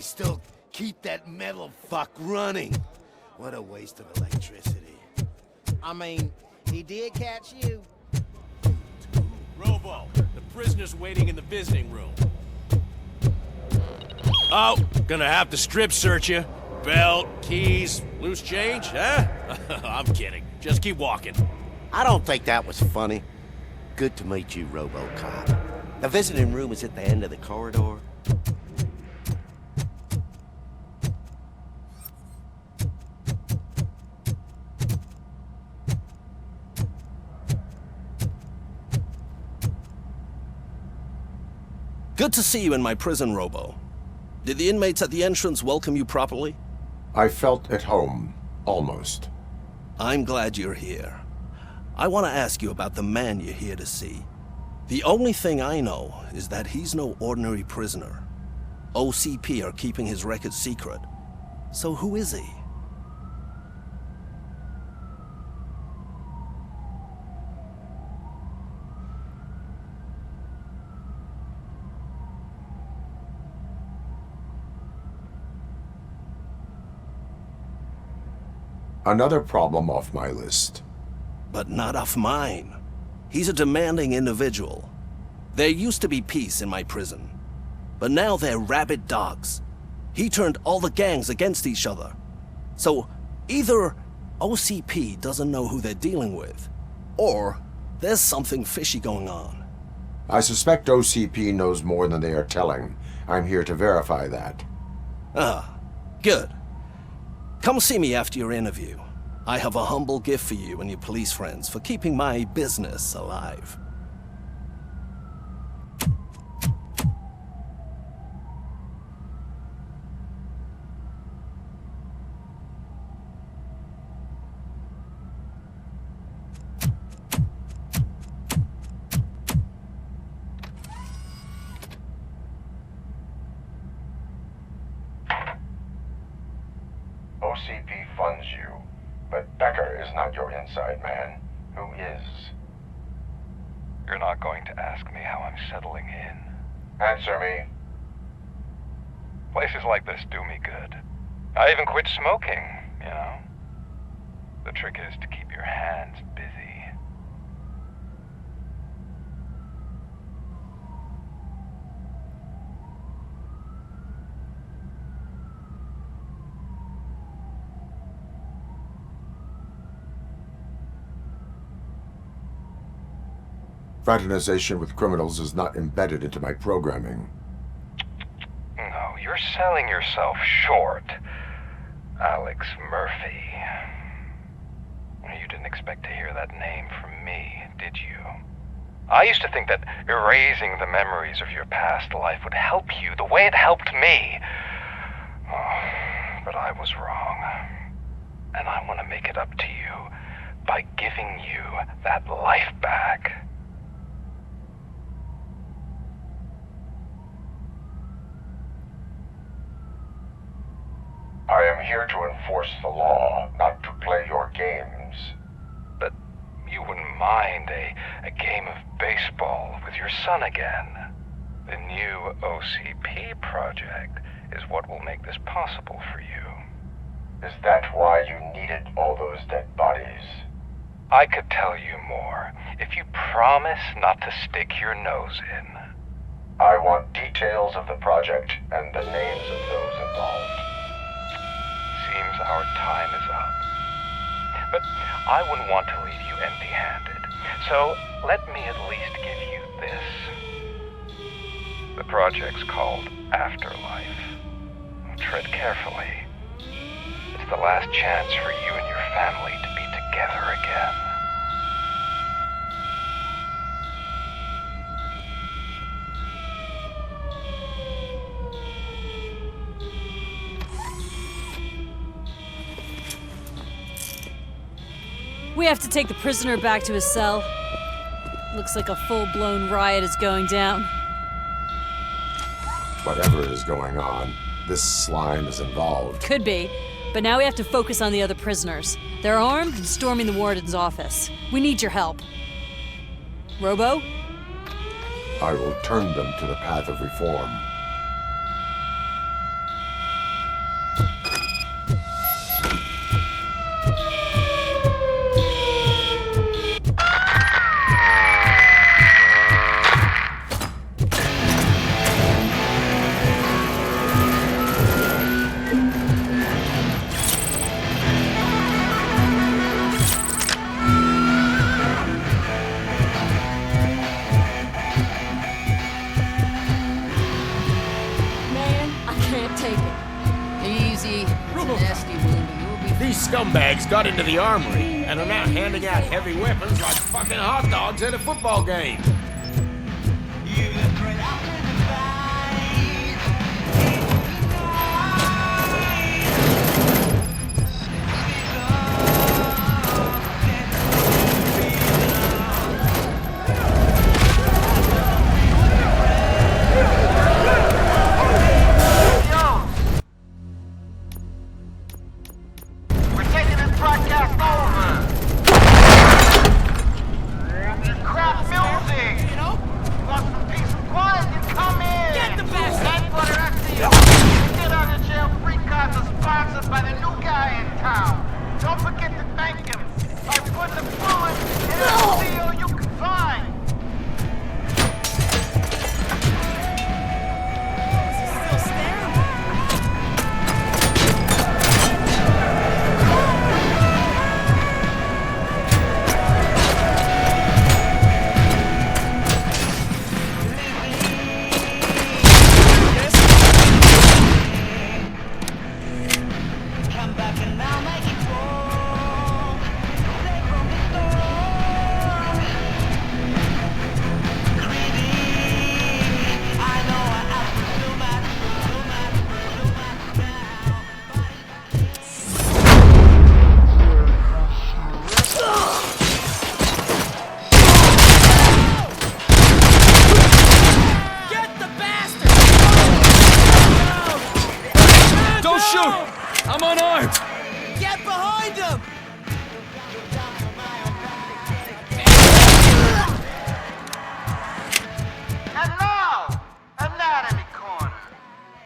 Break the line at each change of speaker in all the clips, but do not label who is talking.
still keep that metal fuck running. What a waste of electricity.
I mean, he did catch you.
Robo, the prisoner's waiting in the visiting room. Oh, gonna have to strip search you. Belt, keys, loose change, huh? I'm kidding. Just keep walking.
I don't think that was funny. Good to meet you, Robocop. The visiting room is at the end of the corridor.
Good to see you in my prison, Robo. Did the inmates at the entrance welcome you properly?
I felt at home, almost.
I'm glad you're here. I want to ask you about the man you're here to see. The only thing I know is that he's no ordinary prisoner. OCP are keeping his record secret. So who is he?
Another problem off my list.
But not off mine. He's a demanding individual. There used to be peace in my prison, but now they're rabid dogs. He turned all the gangs against each other. So either OCP doesn't know who they're dealing with, or there's something fishy going on.
I suspect OCP knows more than they are telling. I'm here to verify that.
Ah, good. Come see me after your interview. I have a humble gift for you and your police friends for keeping my business alive.
OCP funds you, but Becker is not your inside man. Who is?
You're not going to ask me how I'm settling in.
Answer me.
Places like this do me good. I even quit smoking, you know. The trick is to keep your hands busy.
Fraternization with criminals is not embedded into my programming.
No, you're selling yourself short, Alex Murphy. You didn't expect to hear that name from me, did you? I used to think that erasing the memories of your past life would help you the way it helped me. Oh, but I was wrong. And I want to make it up to you by giving you that life back.
I am here to enforce the law, not to play your games.
But you wouldn't mind a game of baseball with your son again. The new OCP project is what will make this possible for you.
Is that why you needed all those dead bodies?
I could tell you more if you promise not to stick your nose in.
I want details of the project and the names of those involved.
Seems our time is up. But I wouldn't want to leave you empty-handed. So let me at least give you this. The project's called Afterlife. Tread carefully. It's the last chance for you and your family to be together again.
We have to take the prisoner back to his cell. Looks like a full-blown riot is going down.
Whatever is going on, this slime is involved.
Could be, but now we have to focus on the other prisoners. They're armed and storming the warden's office. We need your help. Robo?
I will turn them to the path of reform.
scumbags got into the armory and are now handing out heavy weapons like fucking hot dogs at a football game.
I'm unarmed!
Get behind him!
And now, anatomy corner.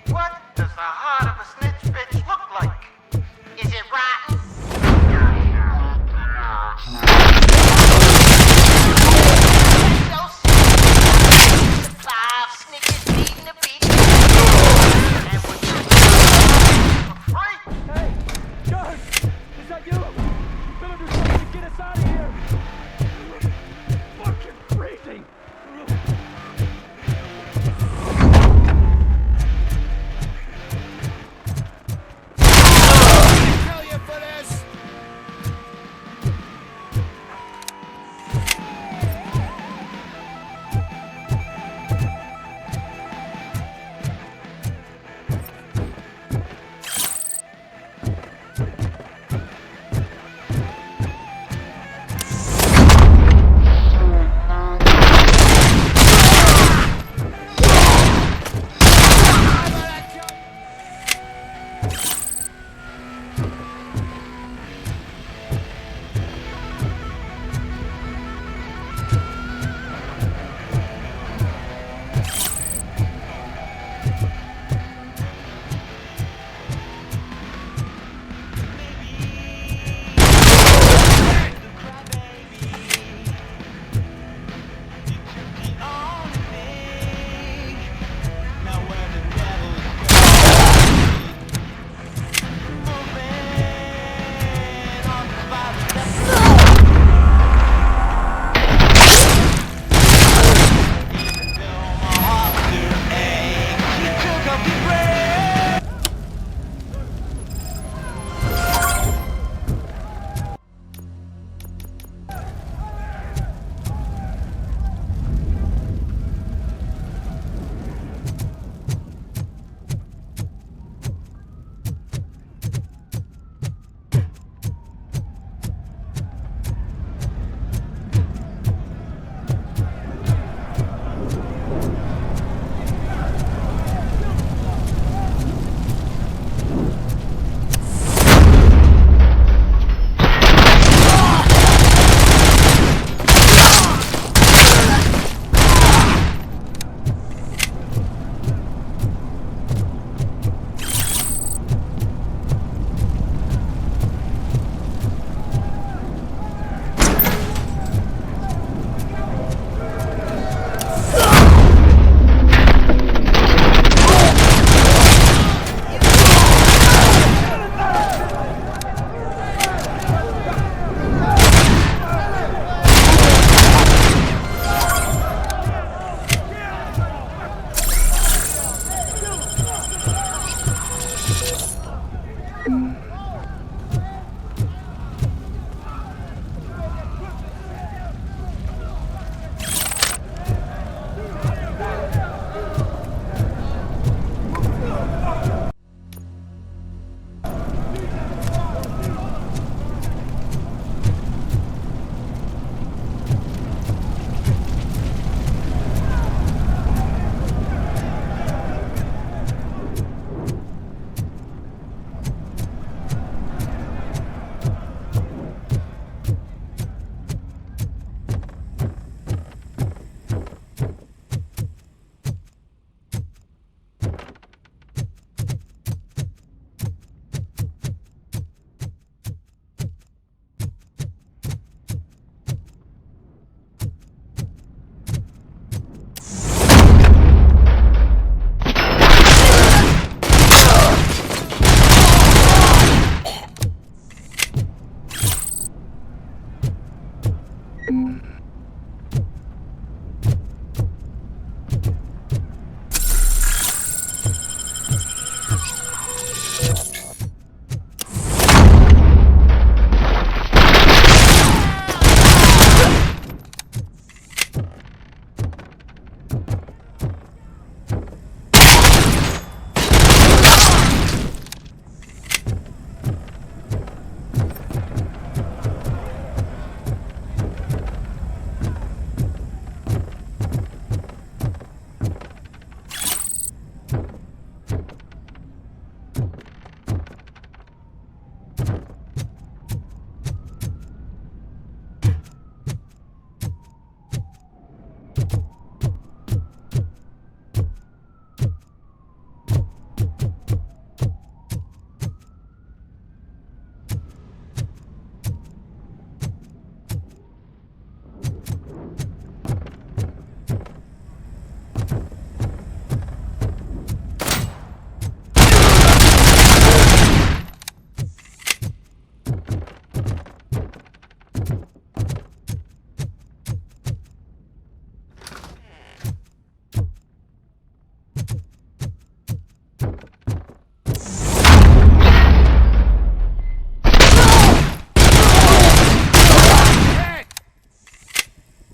What does the heart of a snitch bitch look like? Is it rotten? Five snitches beating the beach. And we're just for free.
Hey, George, is that you?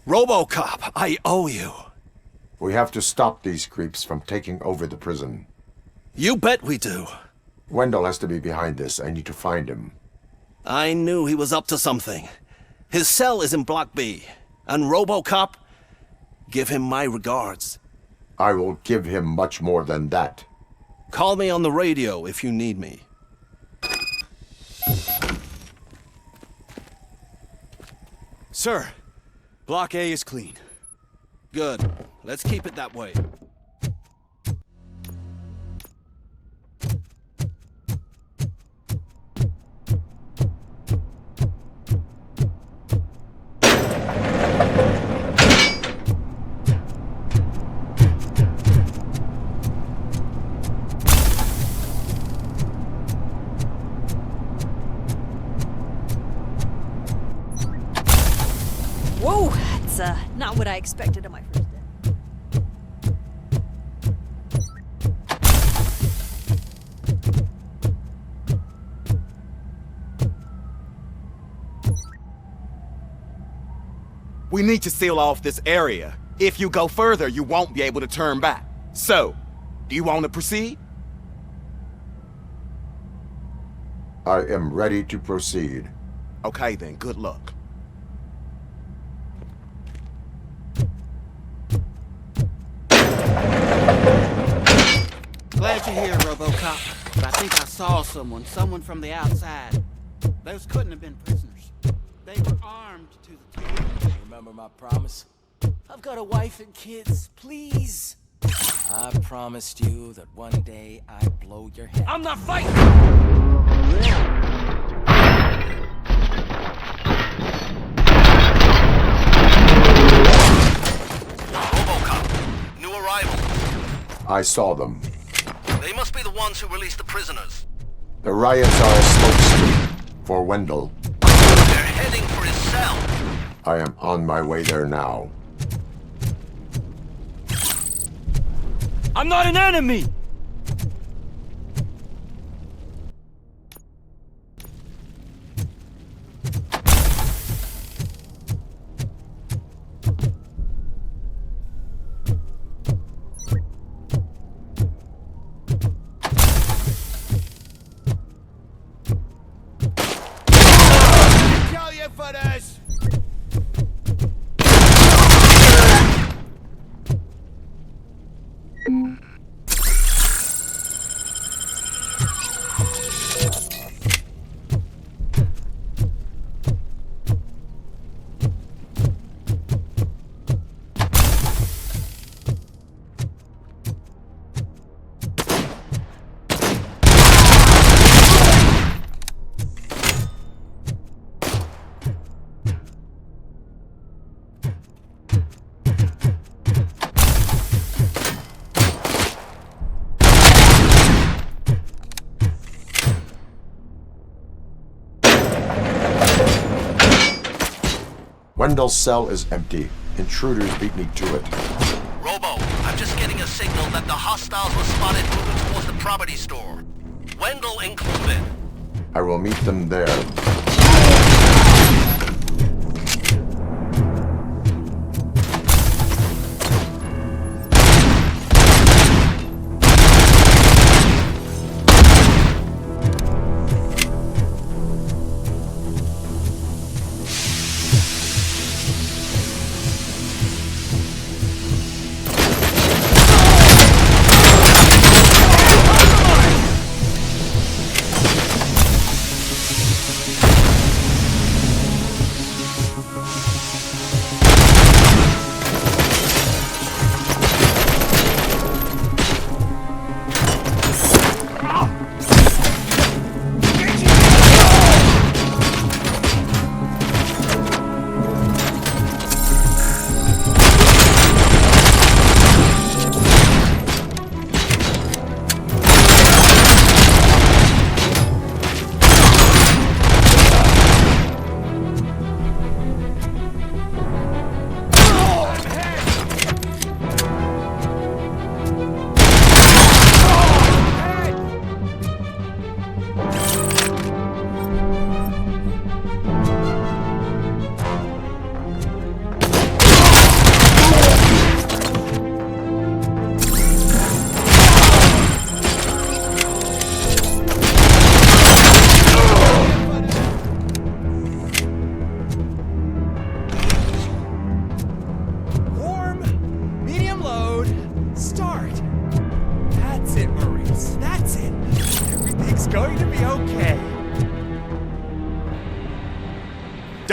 Robocop, I owe you.
We have to stop these creeps from taking over the prison.
You bet we do.
Wendell has to be behind this. I need to find him.
I knew he was up to something. His cell is in Block B. And Robocop, give him my regards.
I will give him much more than that.
Call me on the radio if you need me.
Sir, Block A is clean.
Good. Let's keep it that way.
Whoa, that's not what I expected on my first day.
We need to seal off this area. If you go further, you won't be able to turn back. So, do you want to proceed?
I am ready to proceed.
Okay then, good luck.
Glad you're here, Robocop. But I think I saw someone from the outside. Those couldn't have been prisoners. They were armed to the teeth.
Remember my promise? I've got a wife and kids, please. I promised you that one day I'd blow your head. I'm not fighting!
Robocop, new arrival.
I saw them.
They must be the ones who released the prisoners.
The riots are a smokescreen for Wendell.
They're heading for his cell.
I am on my way there now.
I'm not an enemy!
Kill you for this!
Wendell's cell is empty. Intruders beat me to it.
Robo, I'm just getting a signal that the hostiles were spotted moving towards the property store. Wendell included.
I will meet them there.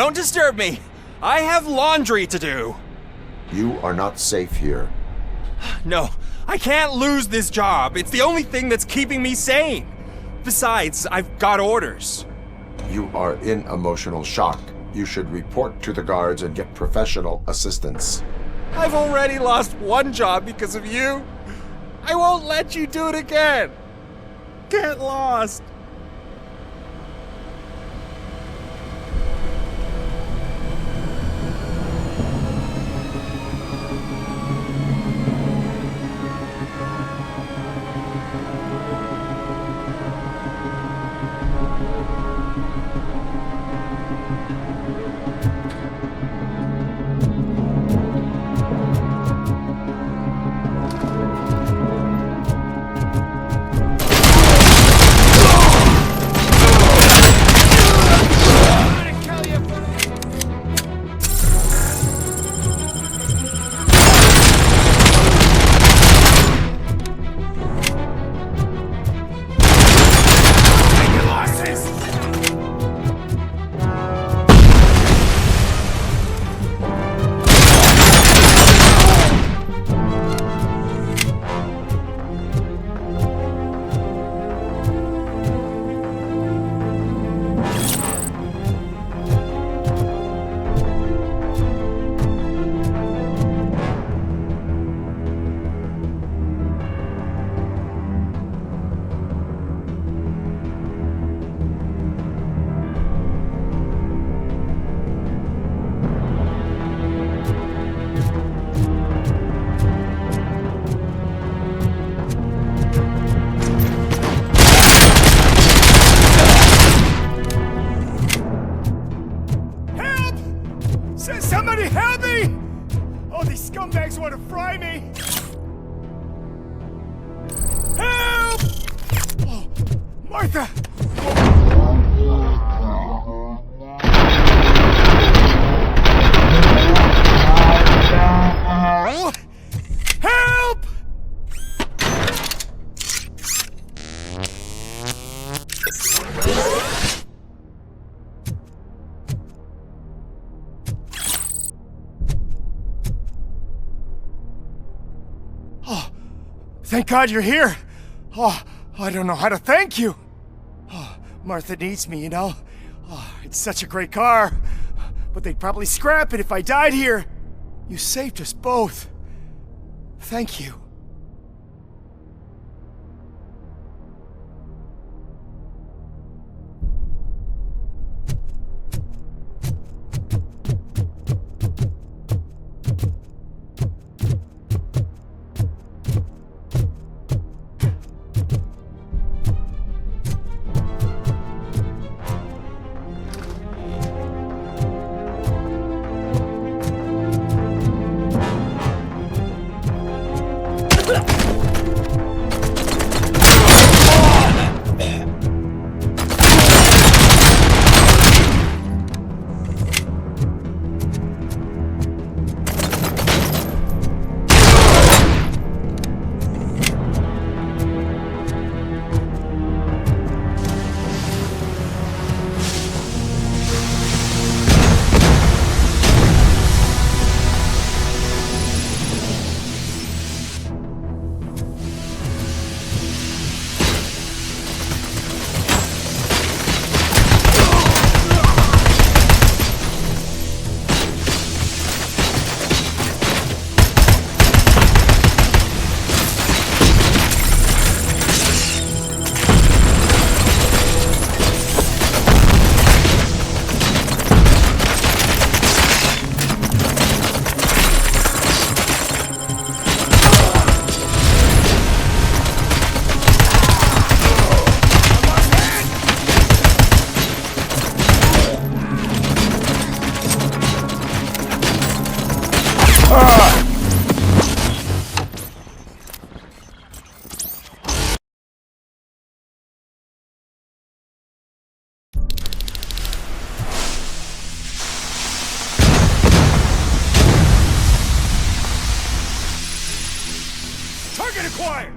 Don't disturb me. I have laundry to do.
You are not safe here.
No, I can't lose this job. It's the only thing that's keeping me sane. Besides, I've got orders.
You are in emotional shock. You should report to the guards and get professional assistance.
I've already lost one job because of you. I won't let you do it again. Get lost.
Somebody help me! Oh, these scumbags want to fry me! Help! Oh, Martha! Help! Thank God you're here. Oh, I don't know how to thank you. Oh, Martha needs me, you know. Oh, it's such a great car. But they'd probably scrap it if I died here. You saved us both. Thank you. Target acquired!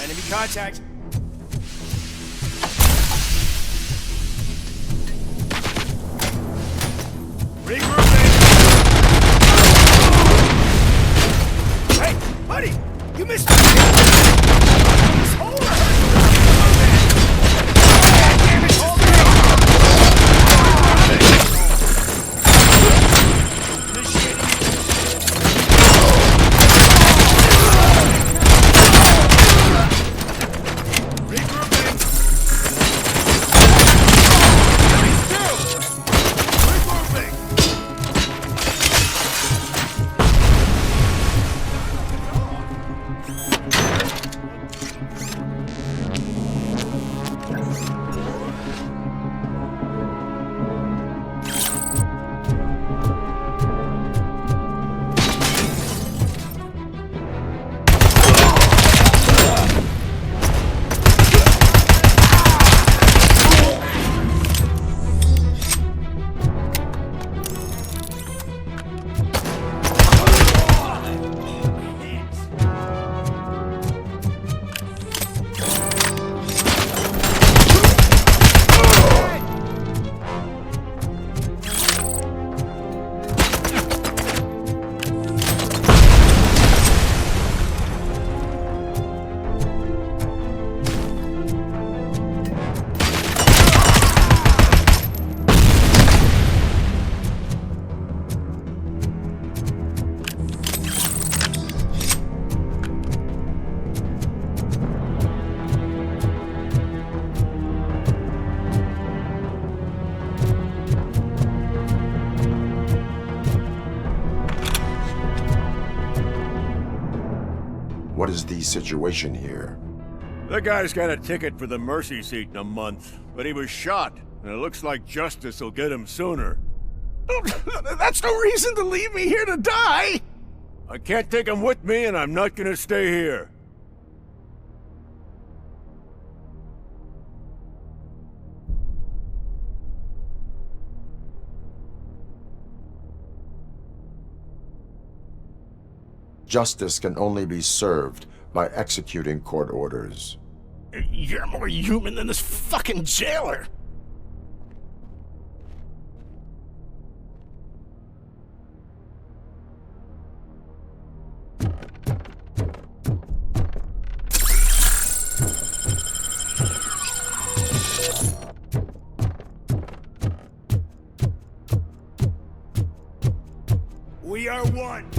Enemy contact. Regrouping. Hey, buddy, you missed it. This hole damn it, hold
What is the situation here?
The guy's got a ticket for the mercy seat in a month, but he was shot, and it looks like justice will get him sooner.
That's no reason to leave me here to die!
I can't take him with me, and I'm not gonna stay here.
Justice can only be served by executing court orders.
You're more human than this fucking jailer!
We are one.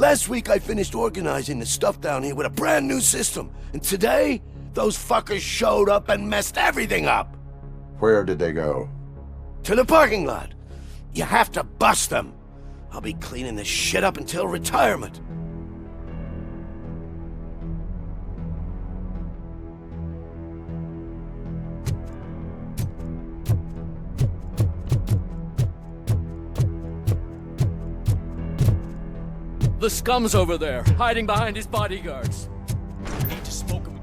Last week I finished organizing the stuff down here with a brand new system. And today, those fuckers showed up and messed everything up.
Where did they go?
To the parking lot. You have to bust them. I'll be cleaning this shit up until retirement.
The scum's over there, hiding behind his bodyguards. Need to smoke him.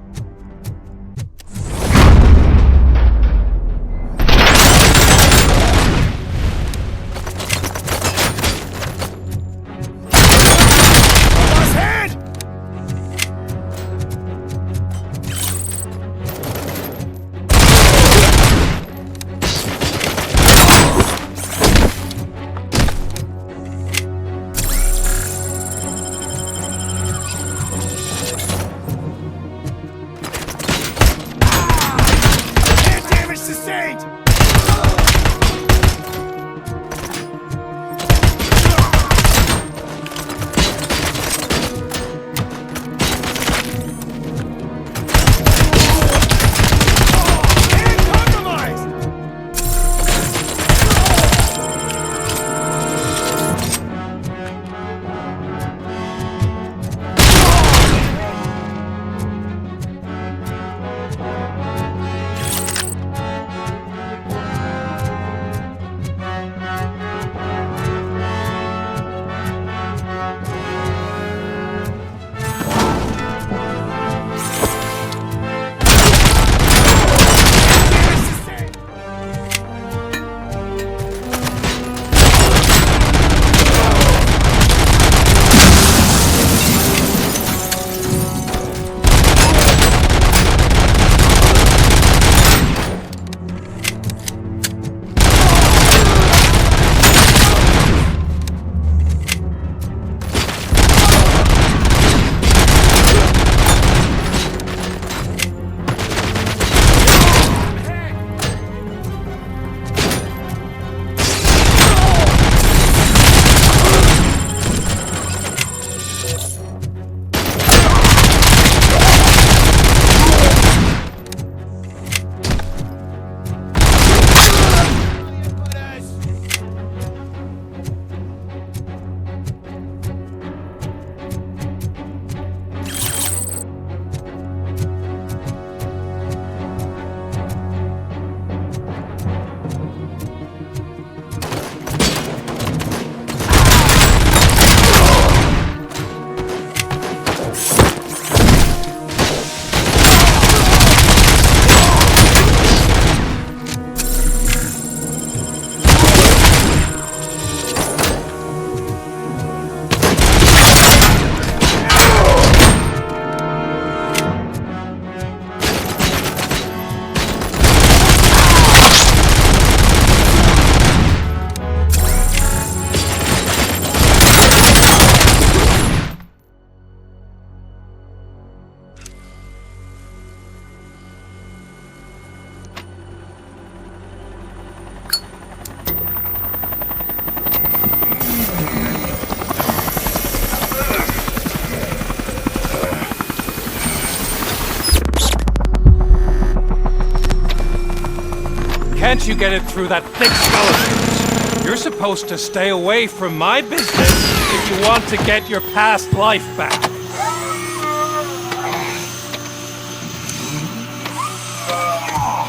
Can't you get it through that thick skeleton? You're supposed to stay away from my business if you want to get your past life back.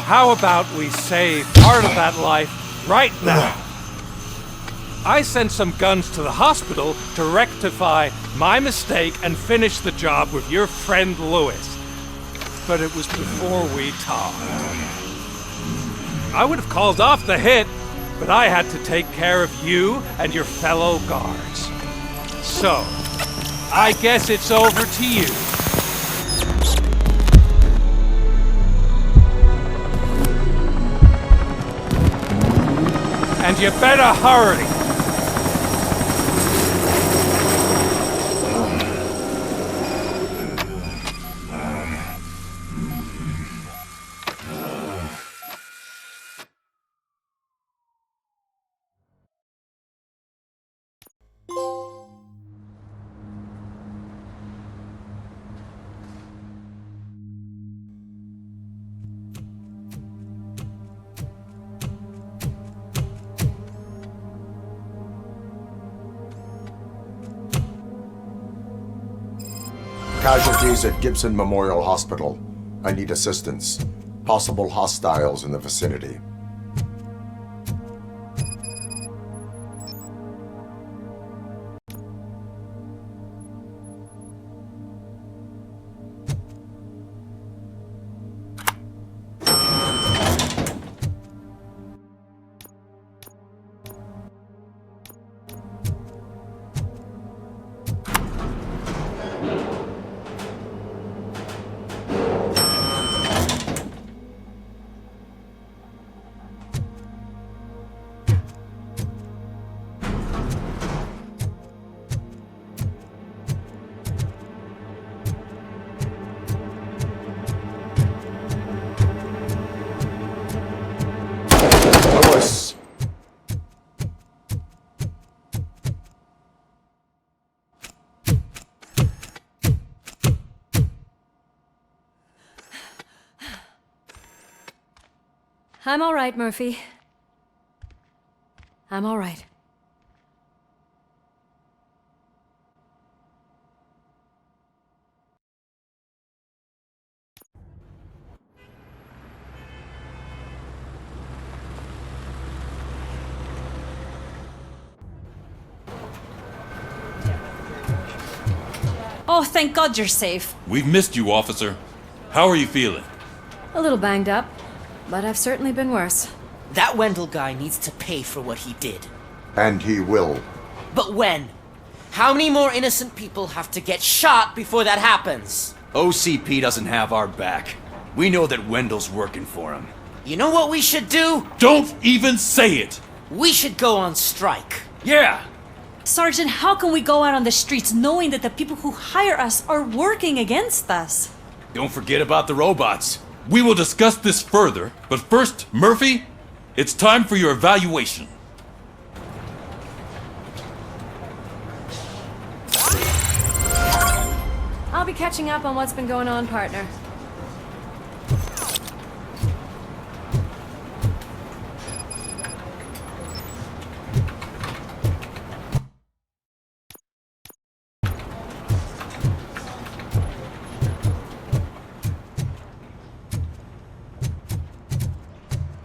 How about we save part of that life right now? I sent some guns to the hospital to rectify my mistake and finish the job with your friend Lewis. But it was before we talked. I would have called off the hit, but I had to take care of you and your fellow guards. So, I guess it's over to you. And you better hurry.
Casualties at Gibson Memorial Hospital. I need assistance. Possible hostiles in the vicinity.
I'm all right, Murphy. I'm all right. Oh, thank God you're safe.
We've missed you, officer. How are you feeling?
A little banged up, but I've certainly been worse.
That Wendell guy needs to pay for what he did.
And he will.
But when? How many more innocent people have to get shot before that happens?
OCP doesn't have our back. We know that Wendell's working for him.
You know what we should do?
Don't even say it!
We should go on strike.
Yeah!
Sergeant, how can we go out on the streets knowing that the people who hire us are working against us?
Don't forget about the robots.
We will discuss this further, but first, Murphy, it's time for your evaluation.
I'll be catching up on what's been going on, partner.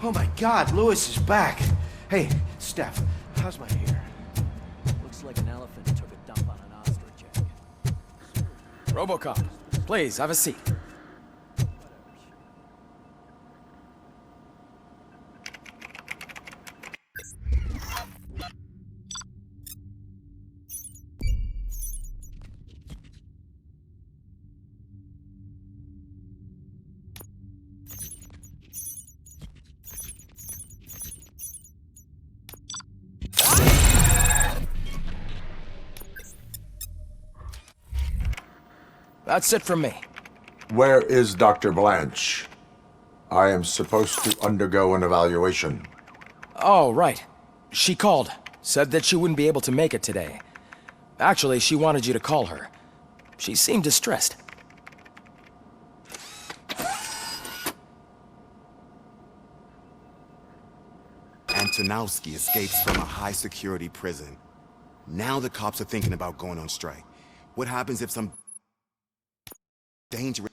Oh my God, Lewis is back. Hey, Steph, how's my hair?
Looks like an elephant took a dump on an ostrich egg. Robocop, please, have a seat. That's it from me.
Where is Dr. Blanche? I am supposed to undergo an evaluation.
Oh, right. She called. Said that she wouldn't be able to make it today. Actually, she wanted you to call her. She seemed distressed.
Antonowski escapes from a high-security prison. Now the cops are thinking about going on strike. What happens if some dangerous...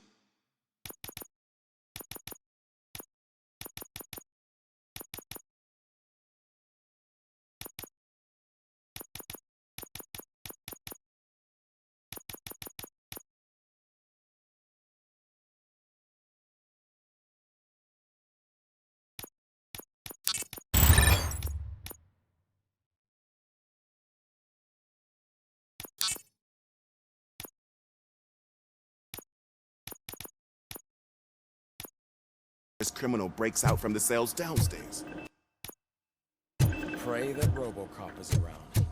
This criminal breaks out from the cells downstairs.
Pray that Robocop is around.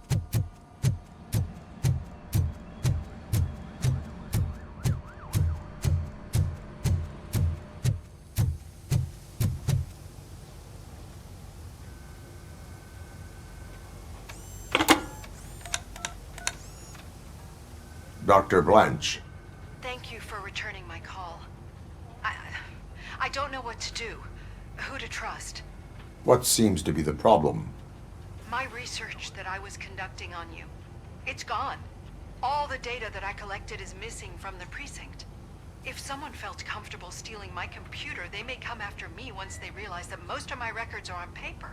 Dr. Blanche.
Thank you for returning my call. I don't know what to do, who to trust.
What seems to be the problem?
My research that I was conducting on you, it's gone. All the data that I collected is missing from the precinct. If someone felt comfortable stealing my computer, they may come after me once they realize that most of my records are on paper.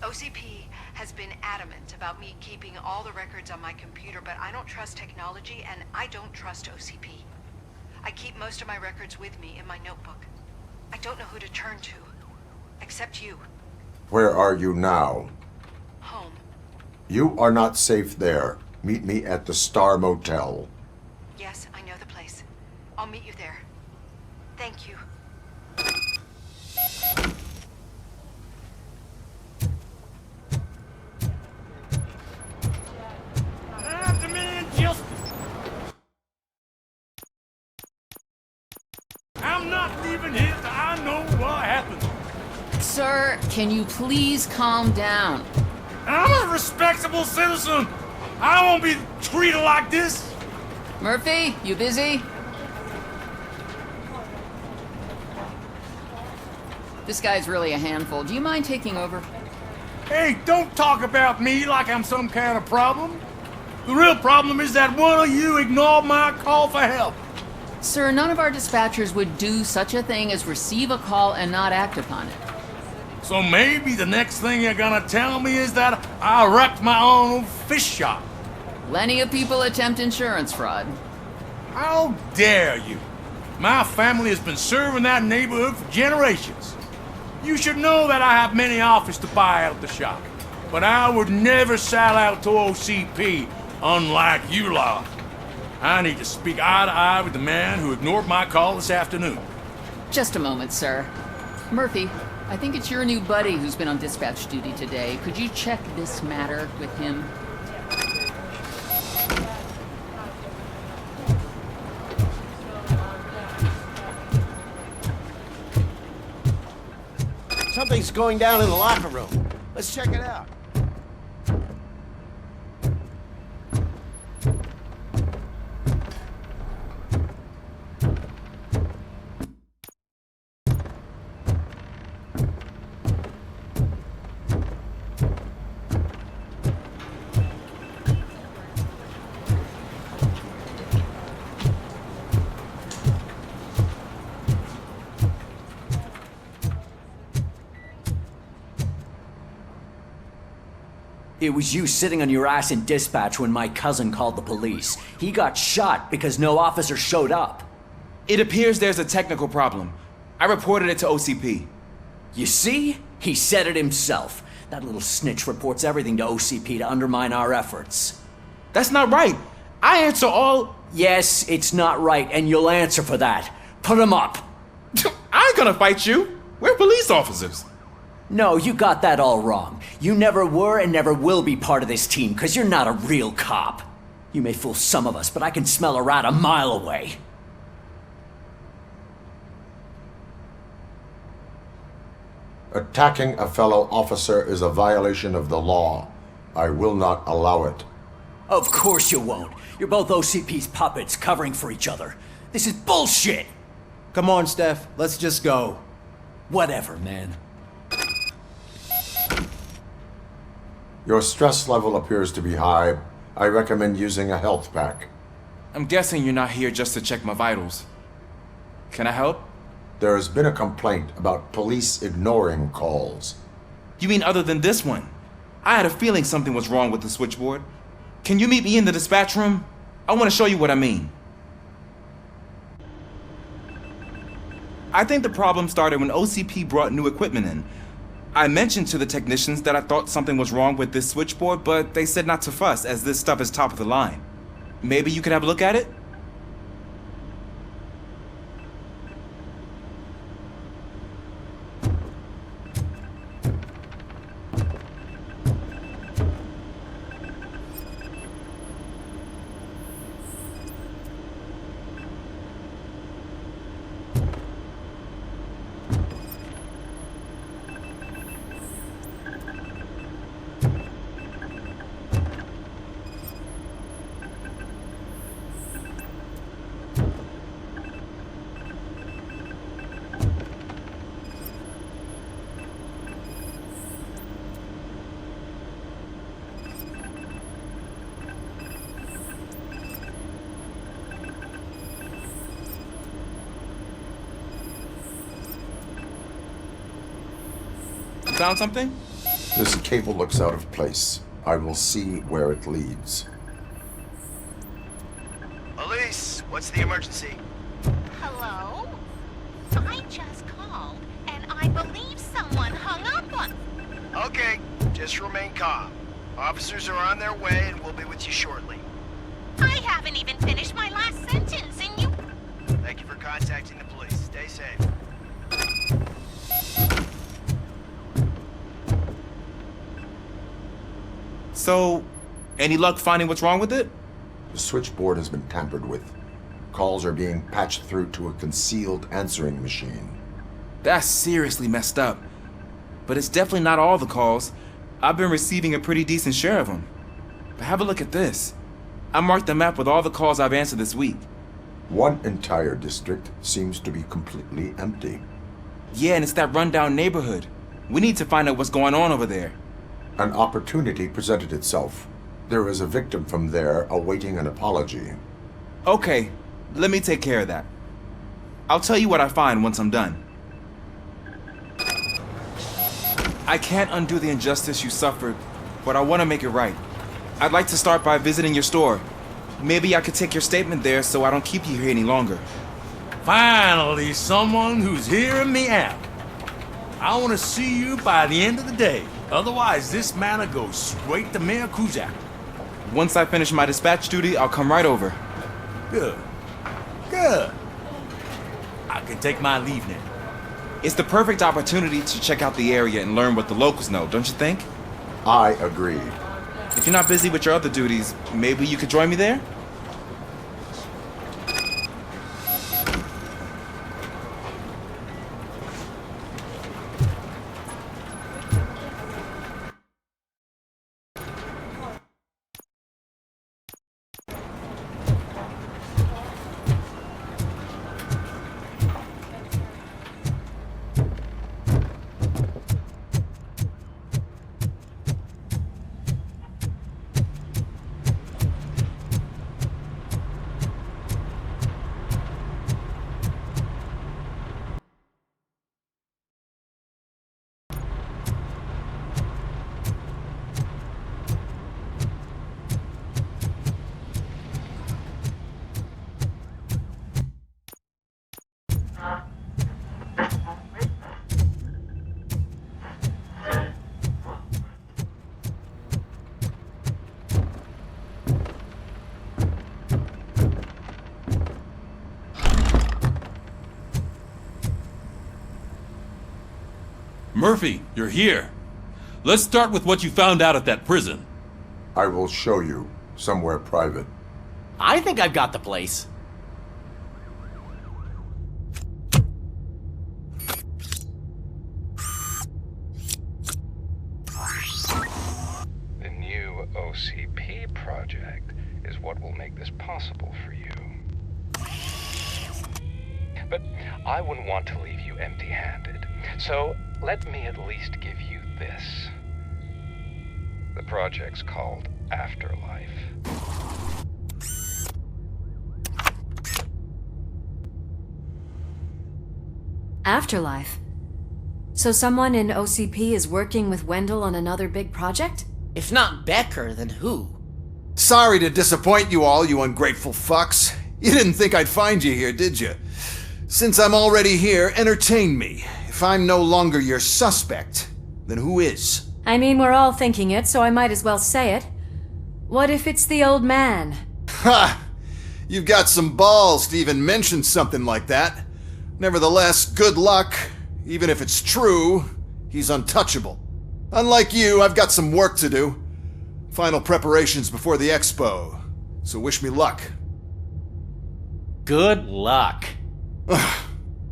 OCP has been adamant about me keeping all the records on my computer, but I don't trust technology and I don't trust OCP. I keep most of my records with me in my notebook. I don't know who to turn to, except you.
Where are you now?
Home.
You are not safe there. Meet me at the Star Motel.
Yes, I know the place. I'll meet you there. Thank you.
I demand justice. I'm not leaving here till I know what happened.
Sir, can you please calm down?
I'm a respectable citizen. I won't be treated like this.
Murphy, you busy? This guy's really a handful. Do you mind taking over?
Hey, don't talk about me like I'm some kind of problem. The real problem is that one of you ignored my call for help.
Sir, none of our dispatchers would do such a thing as receive a call and not act upon it.
So maybe the next thing you're gonna tell me is that I wrecked my own fish shop.
Plenty of people attempt insurance fraud.
How dare you? My family has been serving that neighborhood for generations. You should know that I have many offers to buy out the shop. But I would never sell out to OCP, unlike you lot. I need to speak eye to eye with the man who ignored my call this afternoon.
Just a moment, sir. Murphy, I think it's your new buddy who's been on dispatch duty today. Could you check this matter with him?
Something's going down in the locker room. Let's check it out.
It was you sitting on your ass in dispatch when my cousin called the police. He got shot because no officer showed up.
It appears there's a technical problem. I reported it to OCP.
You see? He said it himself. That little snitch reports everything to OCP to undermine our efforts.
That's not right. I answer all...
Yes, it's not right, and you'll answer for that. Put him up.
I ain't gonna fight you. We're police officers.
No, you got that all wrong. You never were and never will be part of this team, because you're not a real cop. You may fool some of us, but I can smell a rat a mile away.
Attacking a fellow officer is a violation of the law. I will not allow it.
Of course you won't. You're both OCP's puppets covering for each other. This is bullshit!
Come on, Steph. Let's just go.
Whatever, man.
Your stress level appears to be high. I recommend using a health pack.
I'm guessing you're not here just to check my vitals. Can I help?
There has been a complaint about police ignoring calls.
You mean other than this one? I had a feeling something was wrong with the switchboard. Can you meet me in the dispatch room? I want to show you what I mean. I think the problem started when OCP brought new equipment in. I mentioned to the technicians that I thought something was wrong with this switchboard, but they said not to fuss, as this stuff is top of the line. Maybe you could have a look at it? Found something?
This cable looks out of place. I will see where it leads.
Elise, what's the emergency?
Hello? I just called, and I believe someone hung up on...
Okay, just remain calm. Officers are on their way and we'll be with you shortly.
I haven't even finished my last sentence, and you...
Thank you for contacting the police. Stay safe.
So, any luck finding what's wrong with it?
The switchboard has been tampered with. Calls are being patched through to a concealed answering machine.
That's seriously messed up. But it's definitely not all the calls. I've been receiving a pretty decent share of them. But have a look at this. I marked the map with all the calls I've answered this week.
One entire district seems to be completely empty.
Yeah, and it's that rundown neighborhood. We need to find out what's going on over there.
An opportunity presented itself. There is a victim from there awaiting an apology.
Okay, let me take care of that. I'll tell you what I find once I'm done. I can't undo the injustice you suffered, but I want to make it right. I'd like to start by visiting your store. Maybe I could take your statement there so I don't keep you here any longer.
Finally, someone who's hearing me out. I want to see you by the end of the day. Otherwise, this matter goes straight to Mayor Kuzak.
Once I finish my dispatch duty, I'll come right over.
Good. Good. I can take my leave now.
It's the perfect opportunity to check out the area and learn what the locals know, don't you think?
I agree.
If you're not busy with your other duties, maybe you could join me there?
Murphy, you're here. Let's start with what you found out at that prison.
I will show you, somewhere private.
I think I've got the place.
The new OCP project is what will make this possible for you. But I wouldn't want to leave you empty-handed, so let me at least give you this. The project's called Afterlife.
Afterlife? So someone in OCP is working with Wendell on another big project?
If not Becker, then who?
Sorry to disappoint you all, you ungrateful fucks. You didn't think I'd find you here, did you? Since I'm already here, entertain me. If I'm no longer your suspect, then who is?
I mean, we're all thinking it, so I might as well say it. What if it's the old man?
Ha! You've got some balls to even mention something like that. Nevertheless, good luck. Even if it's true, he's untouchable. Unlike you, I've got some work to do. Final preparations before the expo. So wish me luck.
Good luck.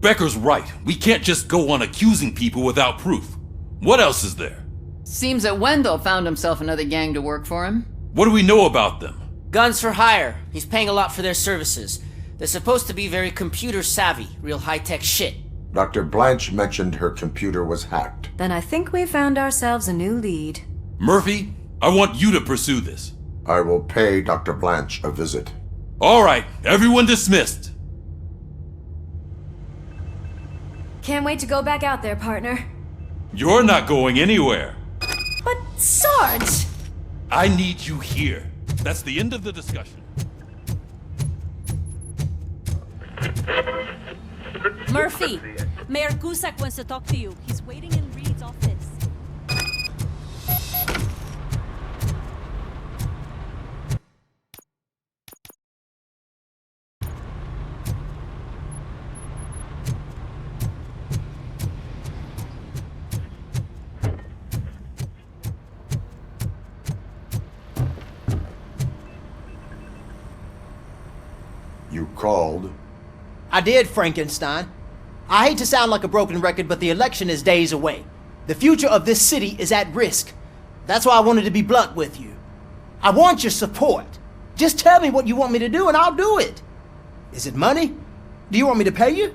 Becker's right. We can't just go on accusing people without proof. What else is there?
Seems that Wendell found himself another gang to work for him.
What do we know about them?
Guns for hire. He's paying a lot for their services. They're supposed to be very computer savvy, real high-tech shit.
Dr. Blanche mentioned her computer was hacked.
Then I think we found ourselves a new lead.
Murphy, I want you to pursue this.
I will pay Dr. Blanche a visit.
All right, everyone dismissed.
Can't wait to go back out there, partner.
You're not going anywhere.
But, Sarge!
I need you here. That's the end of the discussion.
Murphy, Mayor Cusack wants to talk to you. He's waiting in Reed's office.
You called?
I did, Frankenstein. I hate to sound like a broken record, but the election is days away. The future of this city is at risk. That's why I wanted to be blunt with you. I want your support. Just tell me what you want me to do and I'll do it. Is it money? Do you want me to pay you?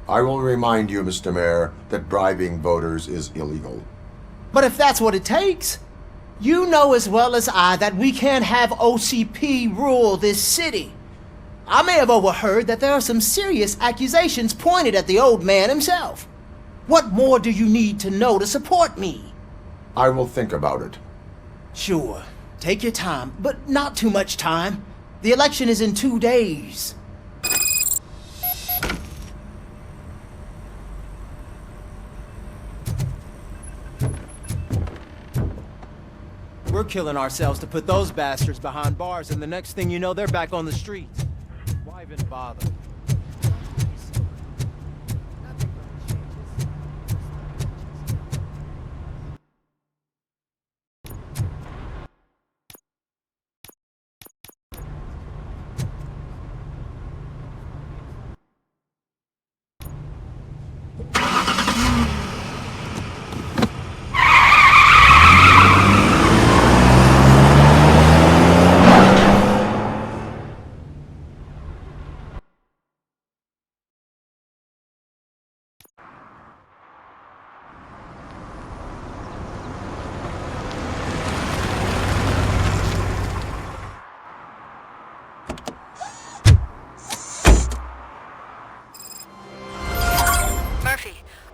I will remind you, Mr. Mayor, that bribing voters is illegal.
But if that's what it takes, you know as well as I that we can't have OCP rule this city. I may have overheard that there are some serious accusations pointed at the old man himself. What more do you need to know to support me?
I will think about it.
Sure. Take your time, but not too much time. The election is in 2 days. We're killing ourselves to put those bastards behind bars, and the next thing you know, they're back on the streets. Why even bother?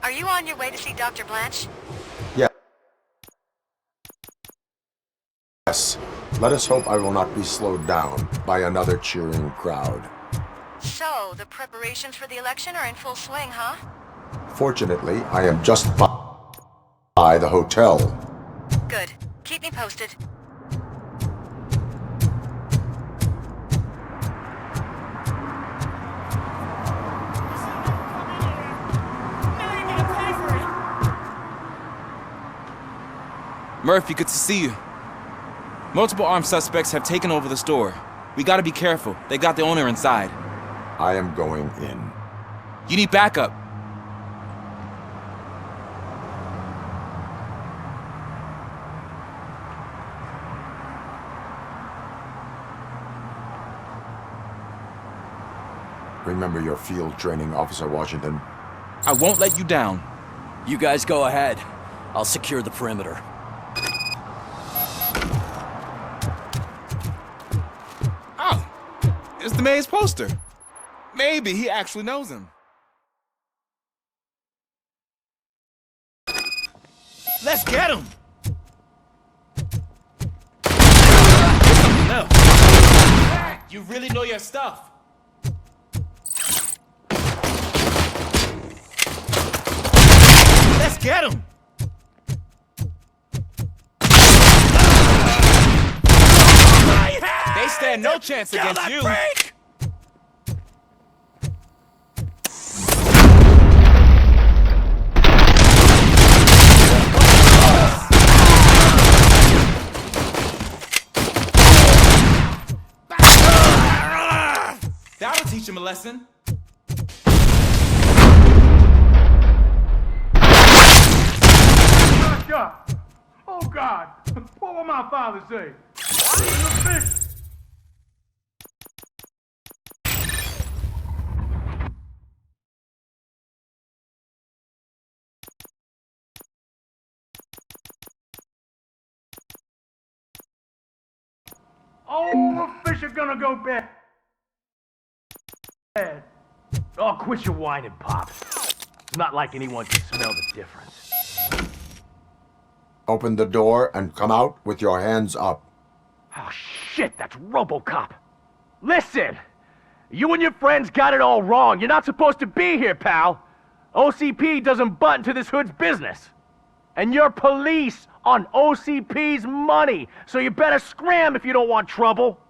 Are you on your way to see Dr. Blanche?
Yes. Let us hope I will not be slowed down by another cheering crowd.
So, the preparations for the election are in full swing, huh?
Fortunately, I am just by the hotel.
Good. Keep me posted.
Murphy, good to see you. Multiple armed suspects have taken over the store. We gotta be careful. They got the owner inside.
I am going in.
You need backup.
Remember your field training, Officer Washington.
I won't let you down.
You guys go ahead. I'll secure the perimeter.
Oh, it's the mayor's poster. Maybe he actually knows him. Let's get him! No. You really know your stuff. Let's get him! They stand no chance against you. That'll teach him a lesson.
Oh God! What will my father say? Oh, the fish are gonna go bad. Oh, quit your whining, Pop. It's not like anyone can smell the difference.
Open the door and come out with your hands up.
Oh, shit, that's Robocop. Listen! You and your friends got it all wrong. You're not supposed to be here, pal. OCP doesn't butt into this hood's business. And you're police on OCP's money, so you better scram if you don't want trouble.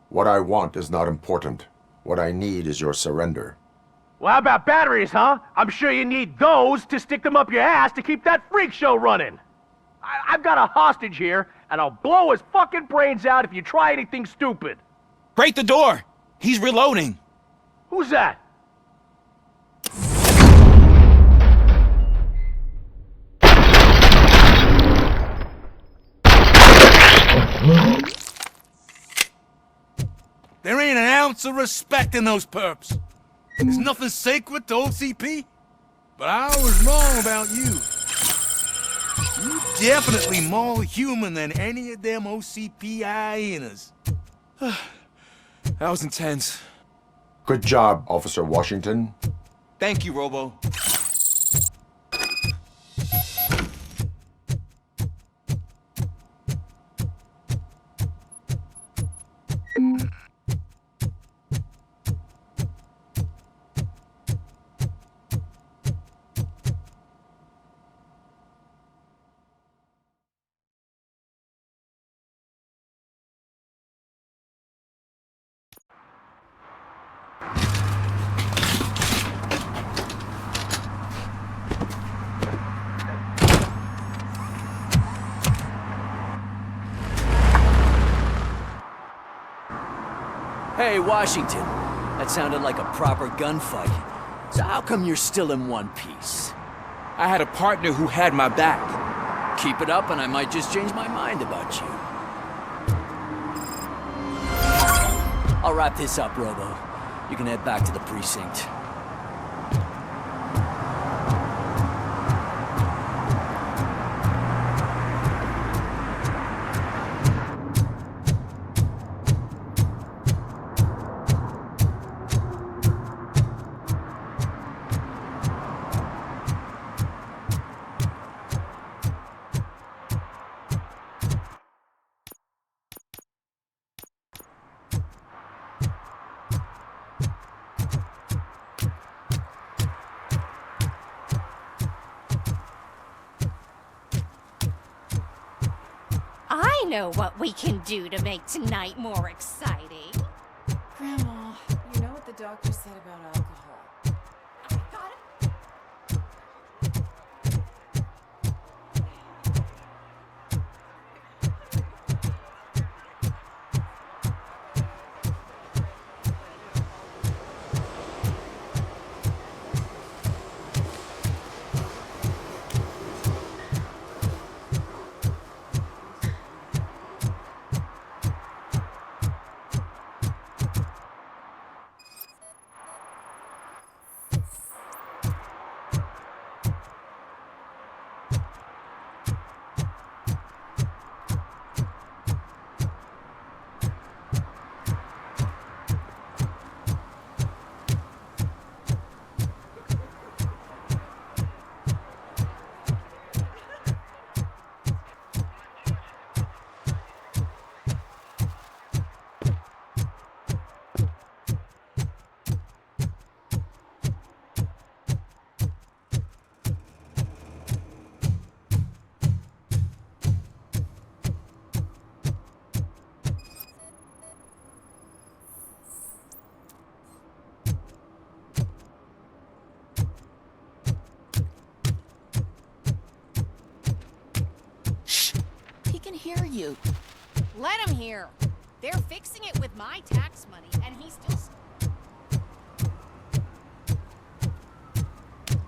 What I want is not important. What I need is your surrender.
Well, how about batteries, huh? I'm sure you need those to stick them up your ass to keep that freak show running. I've got a hostage here, and I'll blow his fucking brains out if you try anything stupid.
Break the door! He's reloading.
Who's that?
There ain't an ounce of respect in those perps. There's nothing sacred to OCP. But I was wrong about you. You're definitely more human than any of them OCP hyenas.
That was intense.
Good job, Officer Washington.
Thank you, Robo.
Hey, Washington. That sounded like a proper gunfight. So how come you're still in one piece?
I had a partner who had my back.
Keep it up and I might just change my mind about you. I'll wrap this up, Robo. You can head back to the precinct.
I know what we can do to make tonight more exciting.
Grandma, you know what the doctor said about alcohol?
Hear you. Let him hear. They're fixing it with my tax money, and he's still...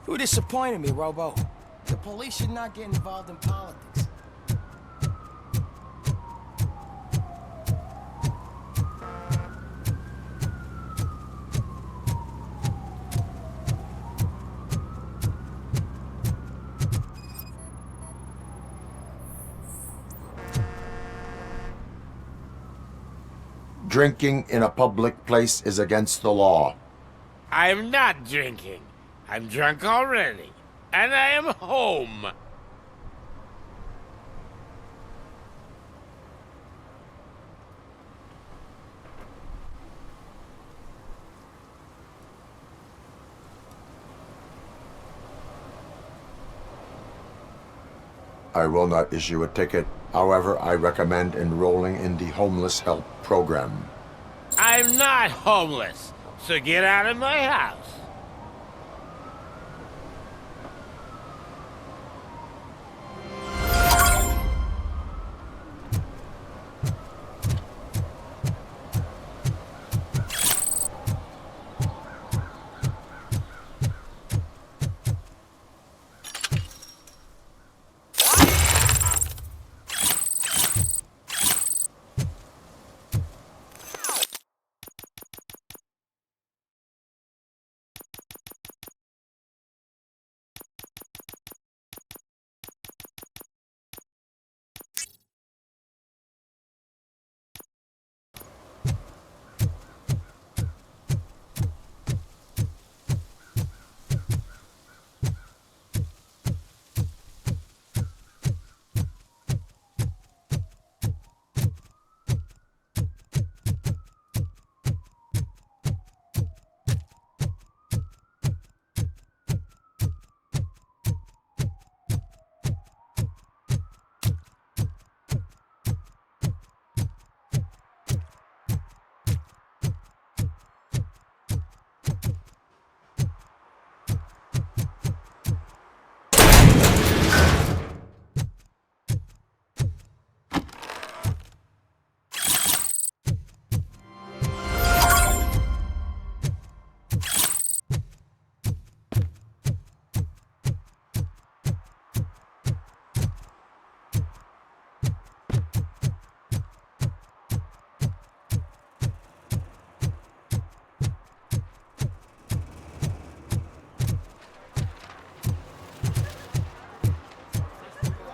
Who disappointed me, Robo? The police should not get involved in politics.
Drinking in a public place is against the law.
I'm not drinking. I'm drunk already. And I am home.
I will not issue a ticket. However, I recommend enrolling in the homeless help program.
I'm not homeless, so get out of my house.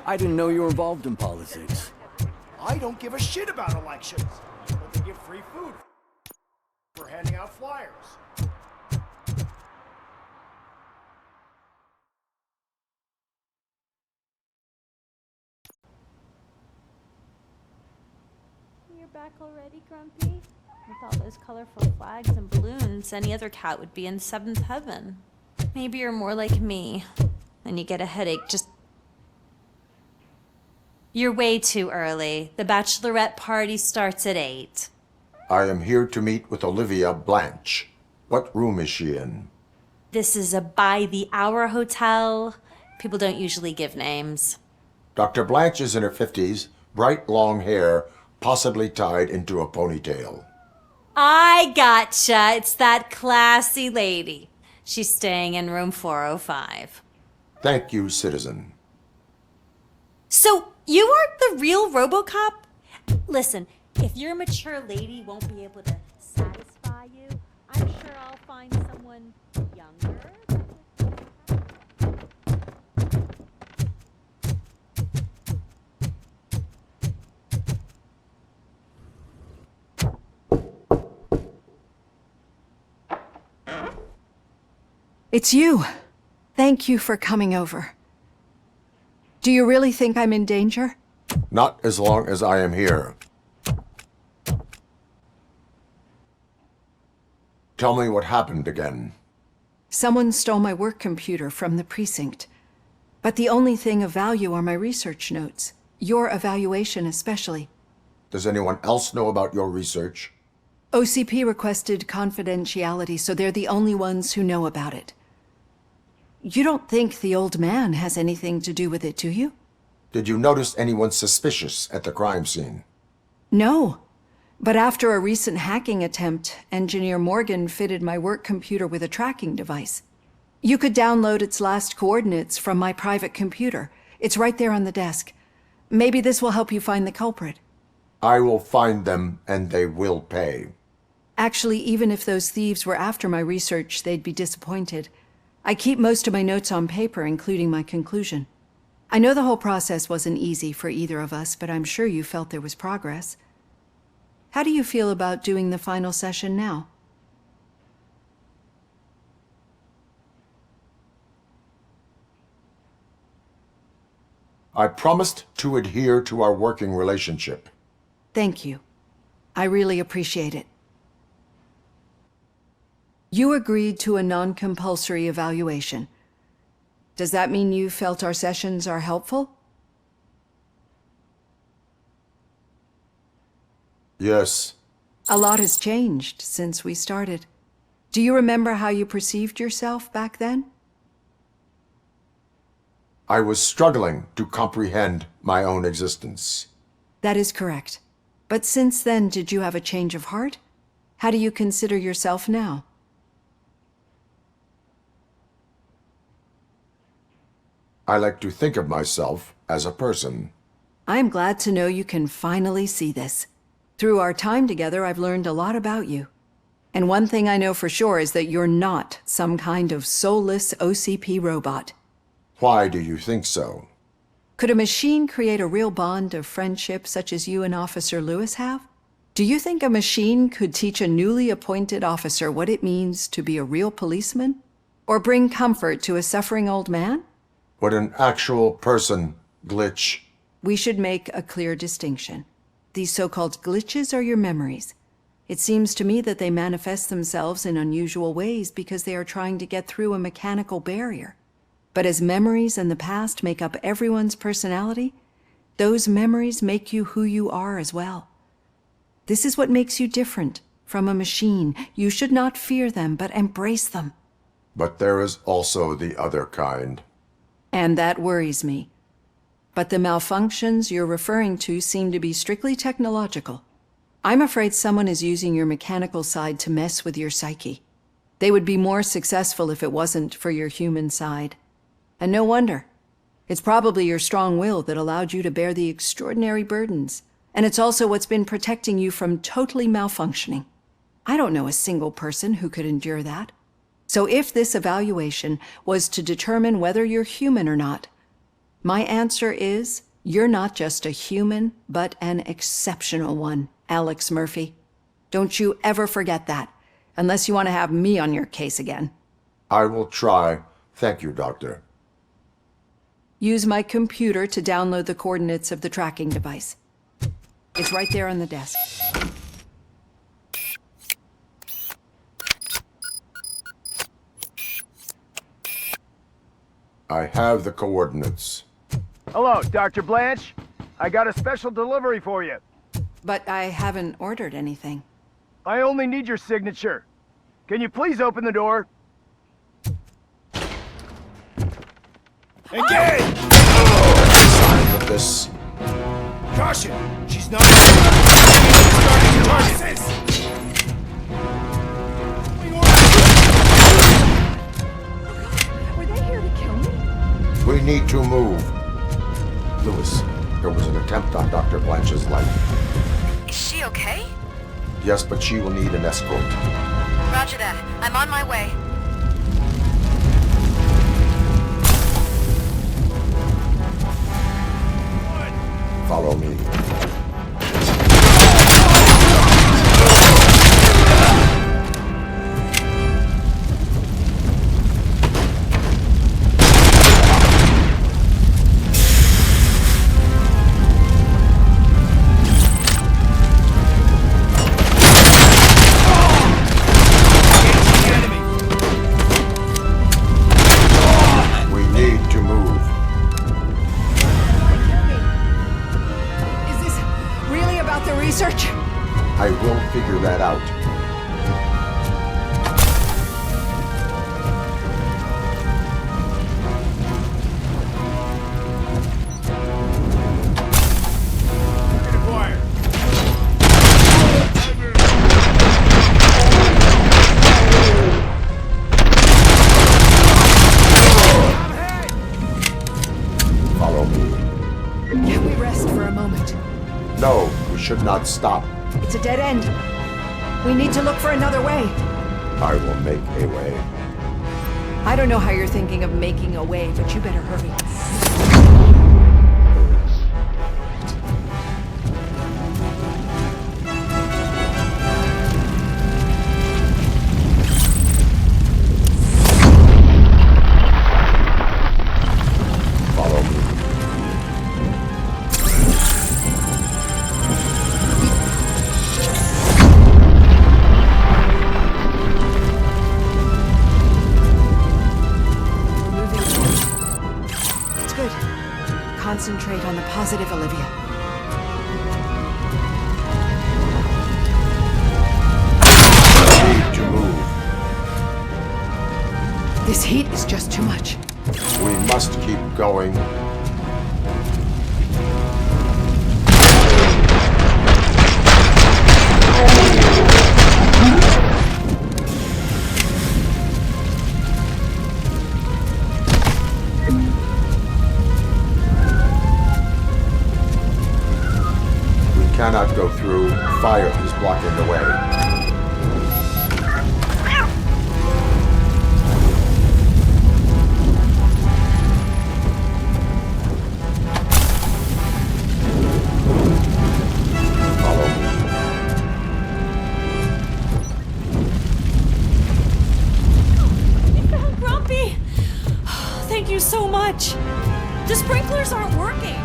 I didn't know you were involved in politics.
I don't give a shit about elections, but they give free food for handing out flyers.
You're back already, Grumpy? With all those colorful flags and balloons, any other cat would be in seventh heaven. Maybe you're more like me, and you get a headache just... You're way too early. The bachelorette party starts at 8.
I am here to meet with Olivia Blanche. What room is she in?
This is a by-the-hour hotel. People don't usually give names.
Dr. Blanche is in her 50s, bright long hair, possibly tied into a ponytail.
I gotcha. It's that classy lady. She's staying in room 405.
Thank you, citizen.
So, you aren't the real Robocop? Listen, if your mature lady won't be able to satisfy you, I'm sure I'll find someone younger.
It's you. Thank you for coming over. Do you really think I'm in danger?
Not as long as I am here. Tell me what happened again.
Someone stole my work computer from the precinct. But the only thing of value are my research notes. Your evaluation especially.
Does anyone else know about your research?
OCP requested confidentiality, so they're the only ones who know about it. You don't think the old man has anything to do with it, do you?
Did you notice anyone suspicious at the crime scene?
No. But after a recent hacking attempt, Engineer Morgan fitted my work computer with a tracking device. You could download its last coordinates from my private computer. It's right there on the desk. Maybe this will help you find the culprit.
I will find them, and they will pay.
Actually, even if those thieves were after my research, they'd be disappointed. I keep most of my notes on paper, including my conclusion. I know the whole process wasn't easy for either of us, but I'm sure you felt there was progress. How do you feel about doing the final session now?
I promised to adhere to our working relationship.
Thank you. I really appreciate it. You agreed to a non-compulsory evaluation. Does that mean you felt our sessions are helpful?
Yes.
A lot has changed since we started. Do you remember how you perceived yourself back then?
I was struggling to comprehend my own existence.
That is correct. But since then, did you have a change of heart? How do you consider yourself now?
I like to think of myself as a person.
I'm glad to know you can finally see this. Through our time together, I've learned a lot about you. And one thing I know for sure is that you're not some kind of soulless OCP robot.
Why do you think so?
Could a machine create a real bond of friendship such as you and Officer Lewis have? Do you think a machine could teach a newly appointed officer what it means to be a real policeman? Or bring comfort to a suffering old man?
Would an actual person glitch?
We should make a clear distinction. These so-called glitches are your memories. It seems to me that they manifest themselves in unusual ways because they are trying to get through a mechanical barrier. But as memories in the past make up everyone's personality, those memories make you who you are as well. This is what makes you different from a machine. You should not fear them, but embrace them.
But there is also the other kind.
And that worries me. But the malfunctions you're referring to seem to be strictly technological. I'm afraid someone is using your mechanical side to mess with your psyche. They would be more successful if it wasn't for your human side. And no wonder. It's probably your strong will that allowed you to bear the extraordinary burdens. And it's also what's been protecting you from totally malfunctioning. I don't know a single person who could endure that. So if this evaluation was to determine whether you're human or not, my answer is you're not just a human, but an exceptional one, Alex Murphy. Don't you ever forget that, unless you want to have me on your case again.
I will try. Thank you, Doctor.
Use my computer to download the coordinates of the tracking device. It's right there on the desk.
I have the coordinates.
Hello, Dr. Blanche. I got a special delivery for you.
But I haven't ordered anything.
I only need your signature. Can you please open the door? Engage!
Sign of this.
Caution! She's not starting targets!
Were they here to kill me?
We need to move. Lewis, there was an attempt on Dr. Blanche's life.
Is she okay?
Yes, but she will need an escort.
Roger that. I'm on my way.
Follow me. We need to move.
Is this really about the research?
I will figure that out. Follow me.
Can we rest for a moment?
No, we should not stop.
It's a dead end. We need to look for another way.
I will make a way.
I don't know how you're thinking of making a way, but you better hurry.
Follow me.
concentrate on the positive, Olivia.
Need to move.
This heat is just too much.
We must keep going. We cannot go through. Fire is blocking the way.
Grumpy! Thank you so much. The sprinklers aren't working.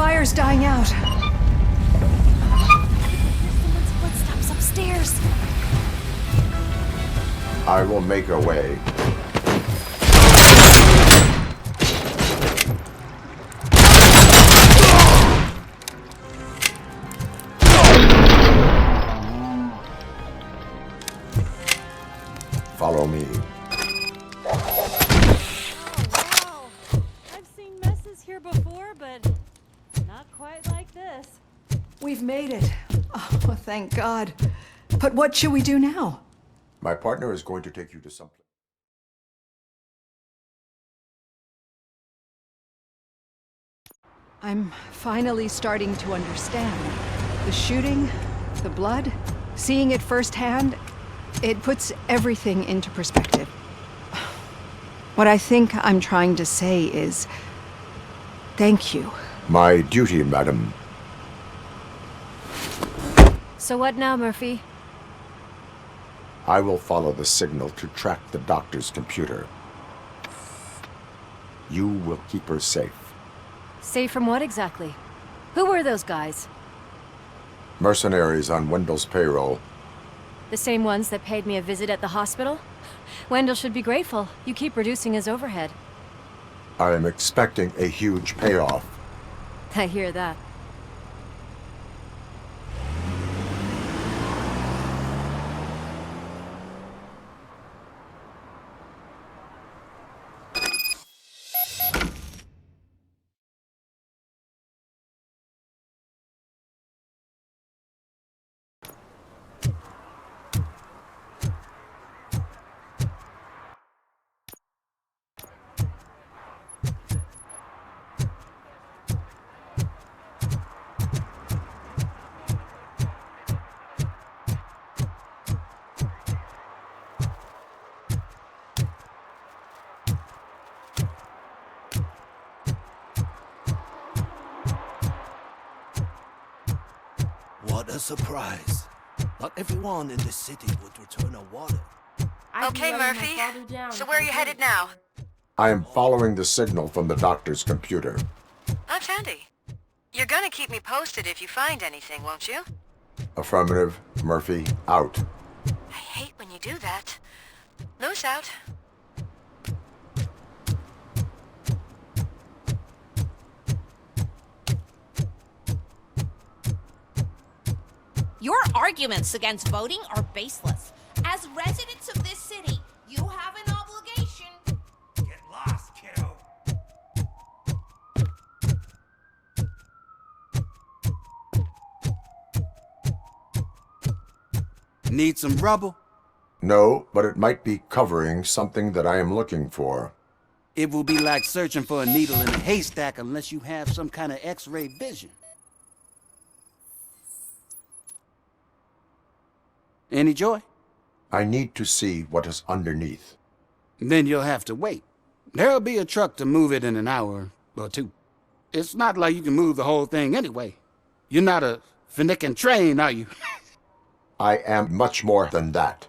fire's dying out.
Someone's footsteps upstairs.
I will make a way. Follow me.
I've seen messes here before, but not quite like this.
We've made it. Oh, thank God. But what should we do now?
My partner is going to take you to some place.
I'm finally starting to understand. The shooting, the blood, seeing it firsthand, it puts everything into perspective. What I think I'm trying to say is, thank you.
My duty, madam.
So what now, Murphy?
I will follow the signal to track the doctor's computer. You will keep her safe.
Safe from what exactly? Who were those guys?
Mercenaries on Wendell's payroll.
The same ones that paid me a visit at the hospital? Wendell should be grateful. You keep reducing his overhead.
I am expecting a huge payoff.
I hear that.
What a surprise. Not everyone in the city would return a water.
Okay, Murphy. So where are you headed now?
I am following the signal from the doctor's computer.
That's handy. You're gonna keep me posted if you find anything, won't you?
Affirmative. Murphy, out.
I hate when you do that. Loose out.
Your arguments against voting are baseless. As residents of this city, you have an obligation.
Get lost, kiddo.
Need some rubble?
No, but it might be covering something that I am looking for.
It will be like searching for a needle in a haystack unless you have some kind of X-ray vision. Any joy?
I need to see what is underneath.
Then you'll have to wait. There'll be a truck to move it in an hour or two. It's not like you can move the whole thing anyway. You're not a finicking train, are you?
I am much more than that.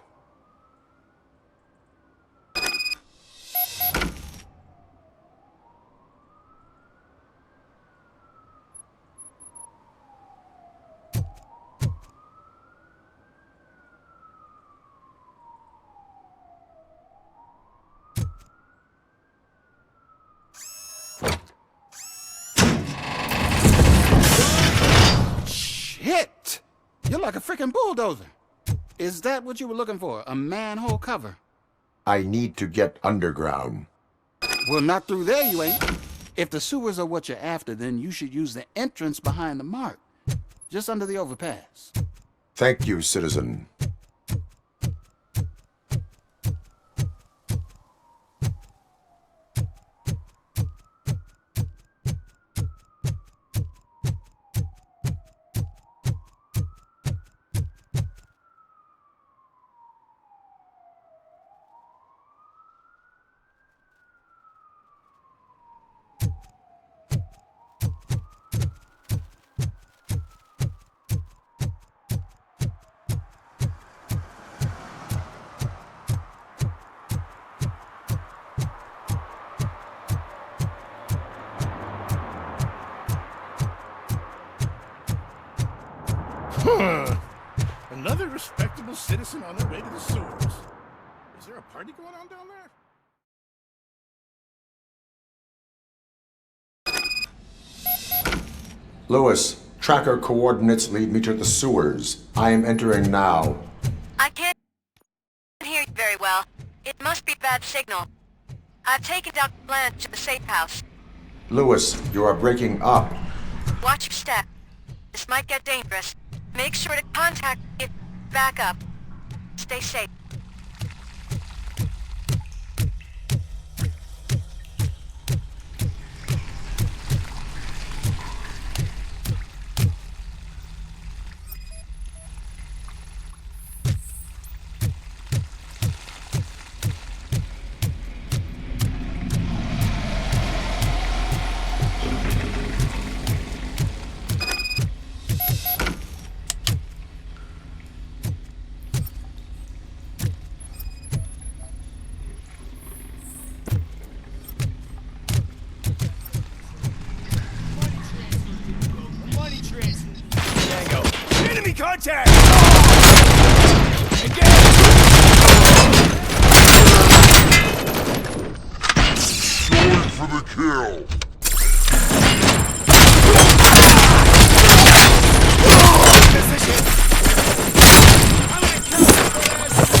Shit! You're like a freaking bulldozer. Is that what you were looking for? A manhole cover?
I need to get underground.
Well, not through there, you ain't. If the sewers are what you're after, then you should use the entrance behind the mark. Just under the overpass.
Thank you, citizen.
Huh. Another respectable citizen on their way to the sewers. Is there a party going on down there?
Lewis, tracker coordinates lead me to the sewers. I am entering now.
I can't hear you very well. It must be bad signal. I've taken Dr. Blanche to the safe house.
Lewis, you are breaking up.
Watch your step. This might get dangerous. Make sure to contact if back up. Stay safe.
Enemy contact!
Going for the kill.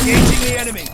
Engaging the enemy.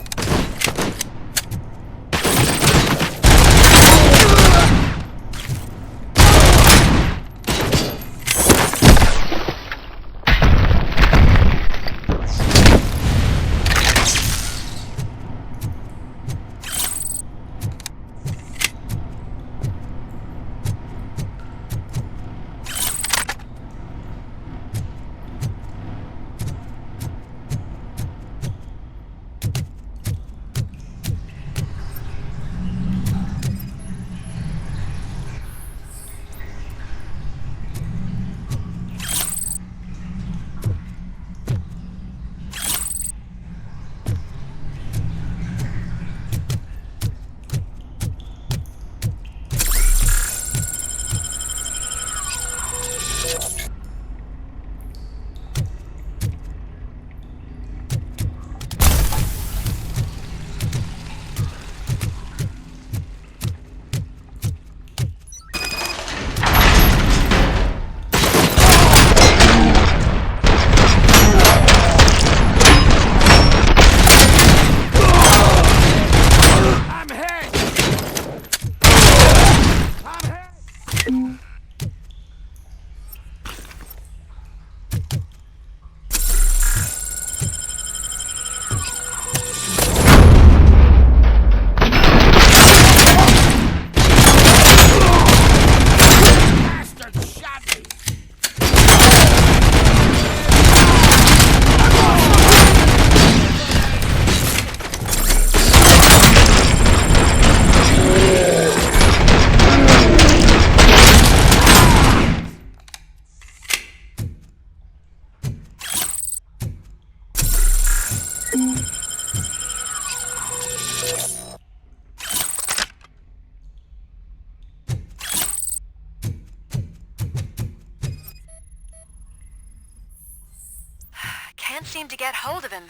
Can't seem to get hold of him.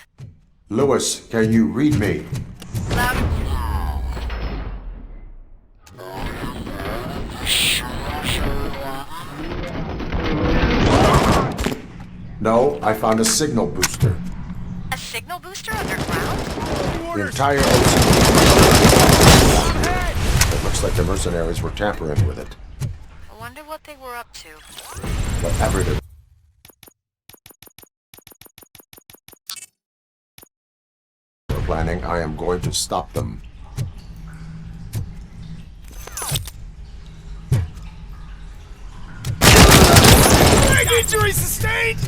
Lewis, can you read me? No, I found a signal booster.
A signal booster underground?
The entire OCP. It looks like the mercenaries were tampering with it.
I wonder what they were up to.
Whatever they were planning, I am going to stop them.
Injury sustained!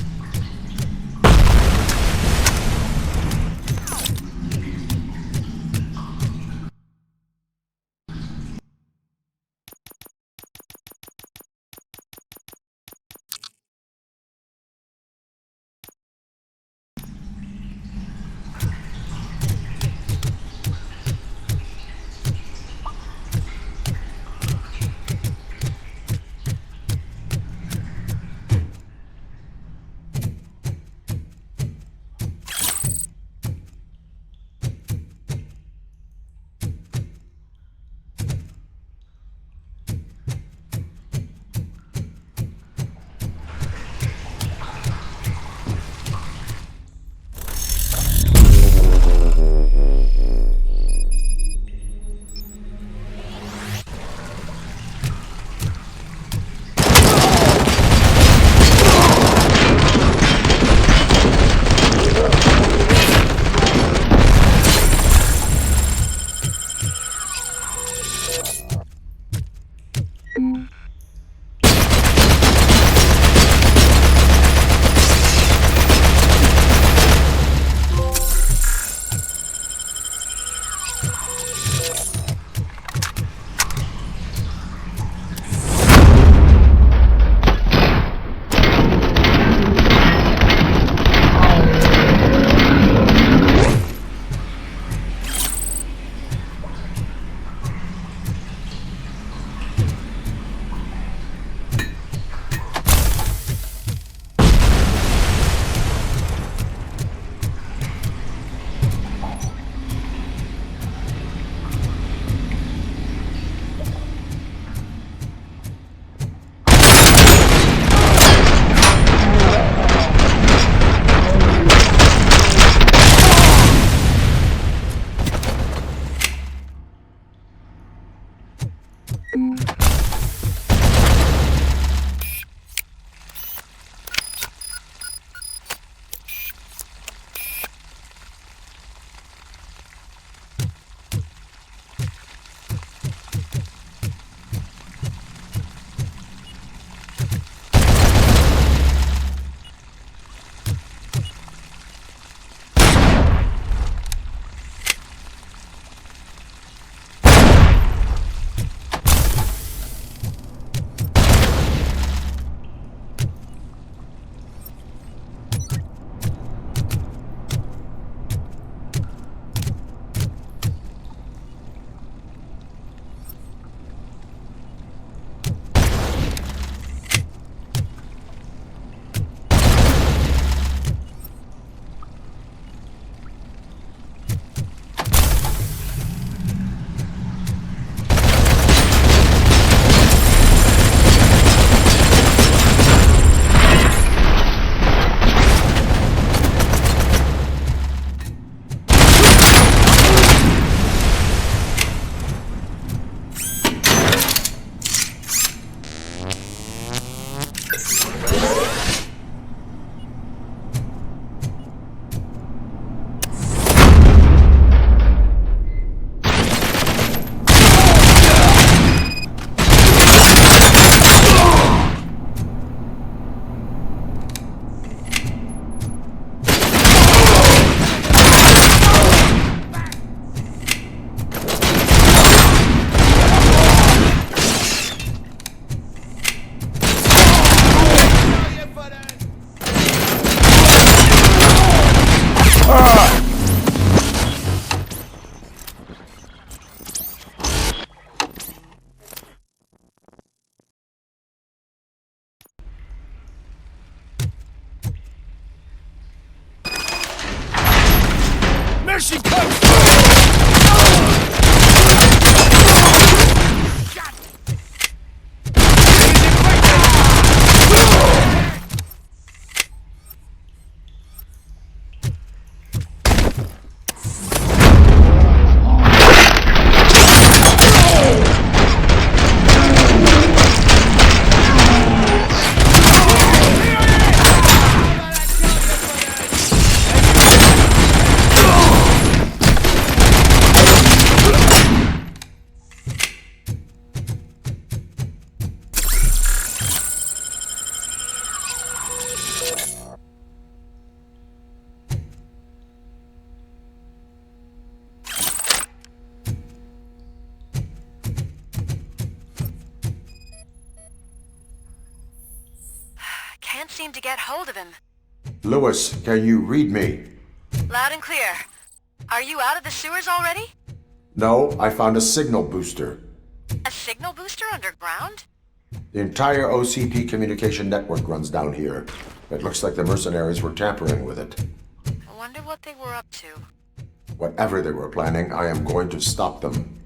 There she comes!
Can't seem to get hold of him.
Lewis, can you read me?
Loud and clear. Are you out of the sewers already?
No, I found a signal booster.
A signal booster underground?
The entire OCP communication network runs down here. It looks like the mercenaries were tampering with it.
I wonder what they were up to.
Whatever they were planning, I am going to stop them.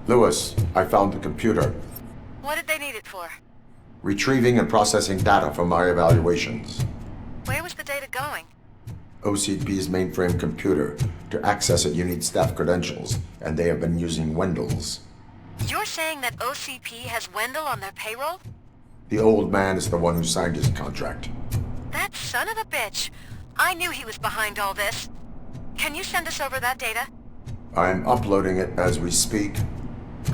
Lewis, I found the computer.
What did they need it for?
Retrieving and processing data from my evaluations.
Where was the data going?
OCP's mainframe computer. To access it, you need staff credentials, and they have been using Wendell's.
You're saying that OCP has Wendell on their payroll?
The old man is the one who signed his contract.
That son of a bitch. I knew he was behind all this. Can you send us over that data?
I'm uploading it as we speak.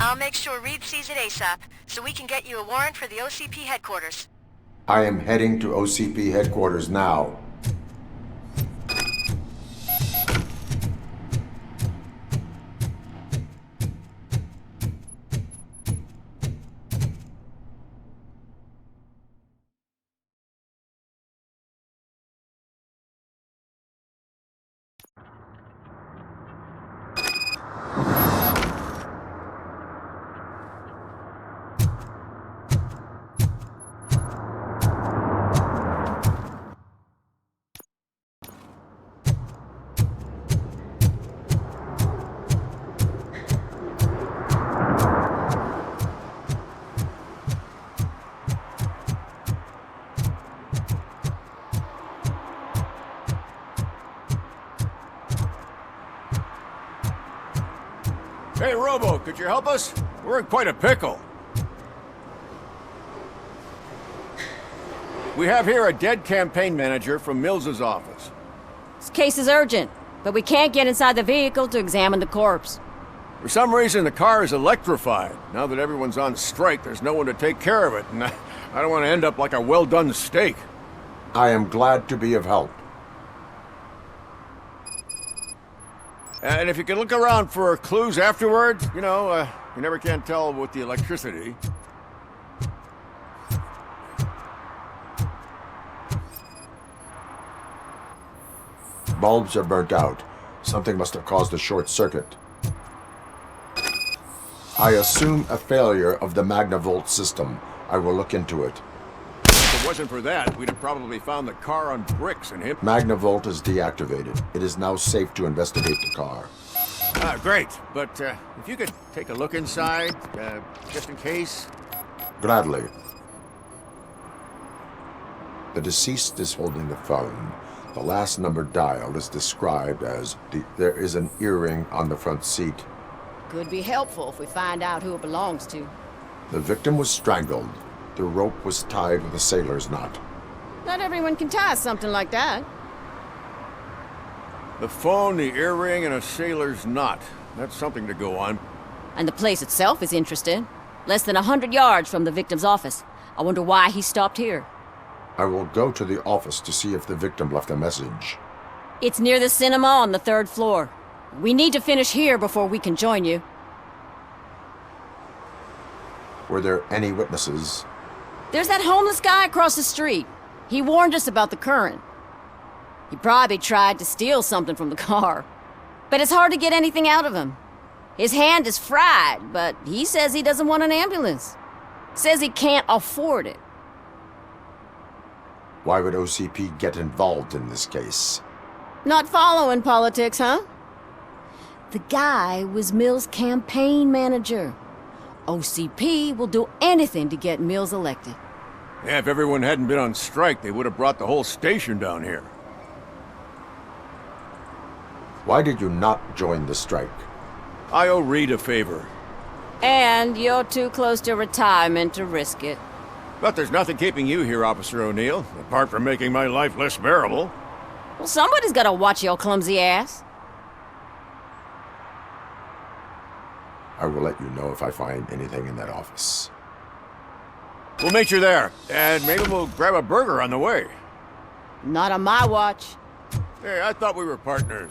I'll make sure Reed sees it ASAP, so we can get you a warrant for the OCP headquarters.
I am heading to OCP headquarters now.
Hey, Robo, could you help us? We're in quite a pickle. We have here a dead campaign manager from Mills's office.
This case is urgent, but we can't get inside the vehicle to examine the corpse.
For some reason, the car is electrified. Now that everyone's on strike, there's no one to take care of it, and I don't want to end up like a well-done steak.
I am glad to be of help.
And if you can look around for clues afterward, you know, you never can tell with the electricity.
Bulbs are burnt out. Something must have caused a short circuit. I assume a failure of the Magnavolt system. I will look into it.
If it wasn't for that, we'd have probably found the car on bricks and him.
Magnavolt is deactivated. It is now safe to investigate the car.
Ah, great. But if you could take a look inside, just in case.
Gladly. The deceased is holding the phone. The last number dialed is described as there is an earring on the front seat.
Could be helpful if we find out who it belongs to.
The victim was strangled. The rope was tied with a sailor's knot.
Not everyone can tie something like that.
The phone, the earring, and a sailor's knot. That's something to go on.
And the place itself is interesting. Less than 100 yards from the victim's office. I wonder why he stopped here.
I will go to the office to see if the victim left a message.
It's near the cinema on the 3rd floor. We need to finish here before we can join you.
Were there any witnesses?
There's that homeless guy across the street. He warned us about the current. He probably tried to steal something from the car. But it's hard to get anything out of him. His hand is fried, but he says he doesn't want an ambulance. Says he can't afford it.
Why would OCP get involved in this case?
Not following politics, huh? The guy was Mills' campaign manager. OCP will do anything to get Mills elected.
Yeah, if everyone hadn't been on strike, they would have brought the whole station down here.
Why did you not join the strike?
I owe Reed a favor.
And you're too close to retirement to risk it.
But there's nothing keeping you here, Officer O'Neill, apart from making my life less bearable.
Well, somebody's gotta watch your clumsy ass.
I will let you know if I find anything in that office.
We'll meet you there, and maybe we'll grab a burger on the way.
Not on my watch.
Hey, I thought we were partners.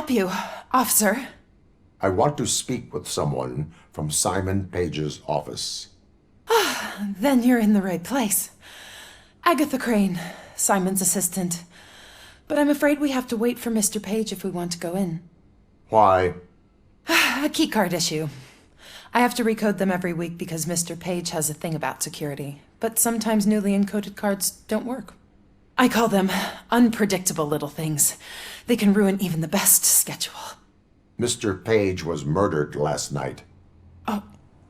help you, officer?
I want to speak with someone from Simon Page's office.
Then you're in the right place. Agatha Crane, Simon's assistant. But I'm afraid we have to wait for Mr. Page if we want to go in.
Why?
A keycard issue. I have to recode them every week because Mr. Page has a thing about security. But sometimes newly encoded cards don't work. I call them unpredictable little things. They can ruin even the best schedule.
Mr. Page was murdered last night.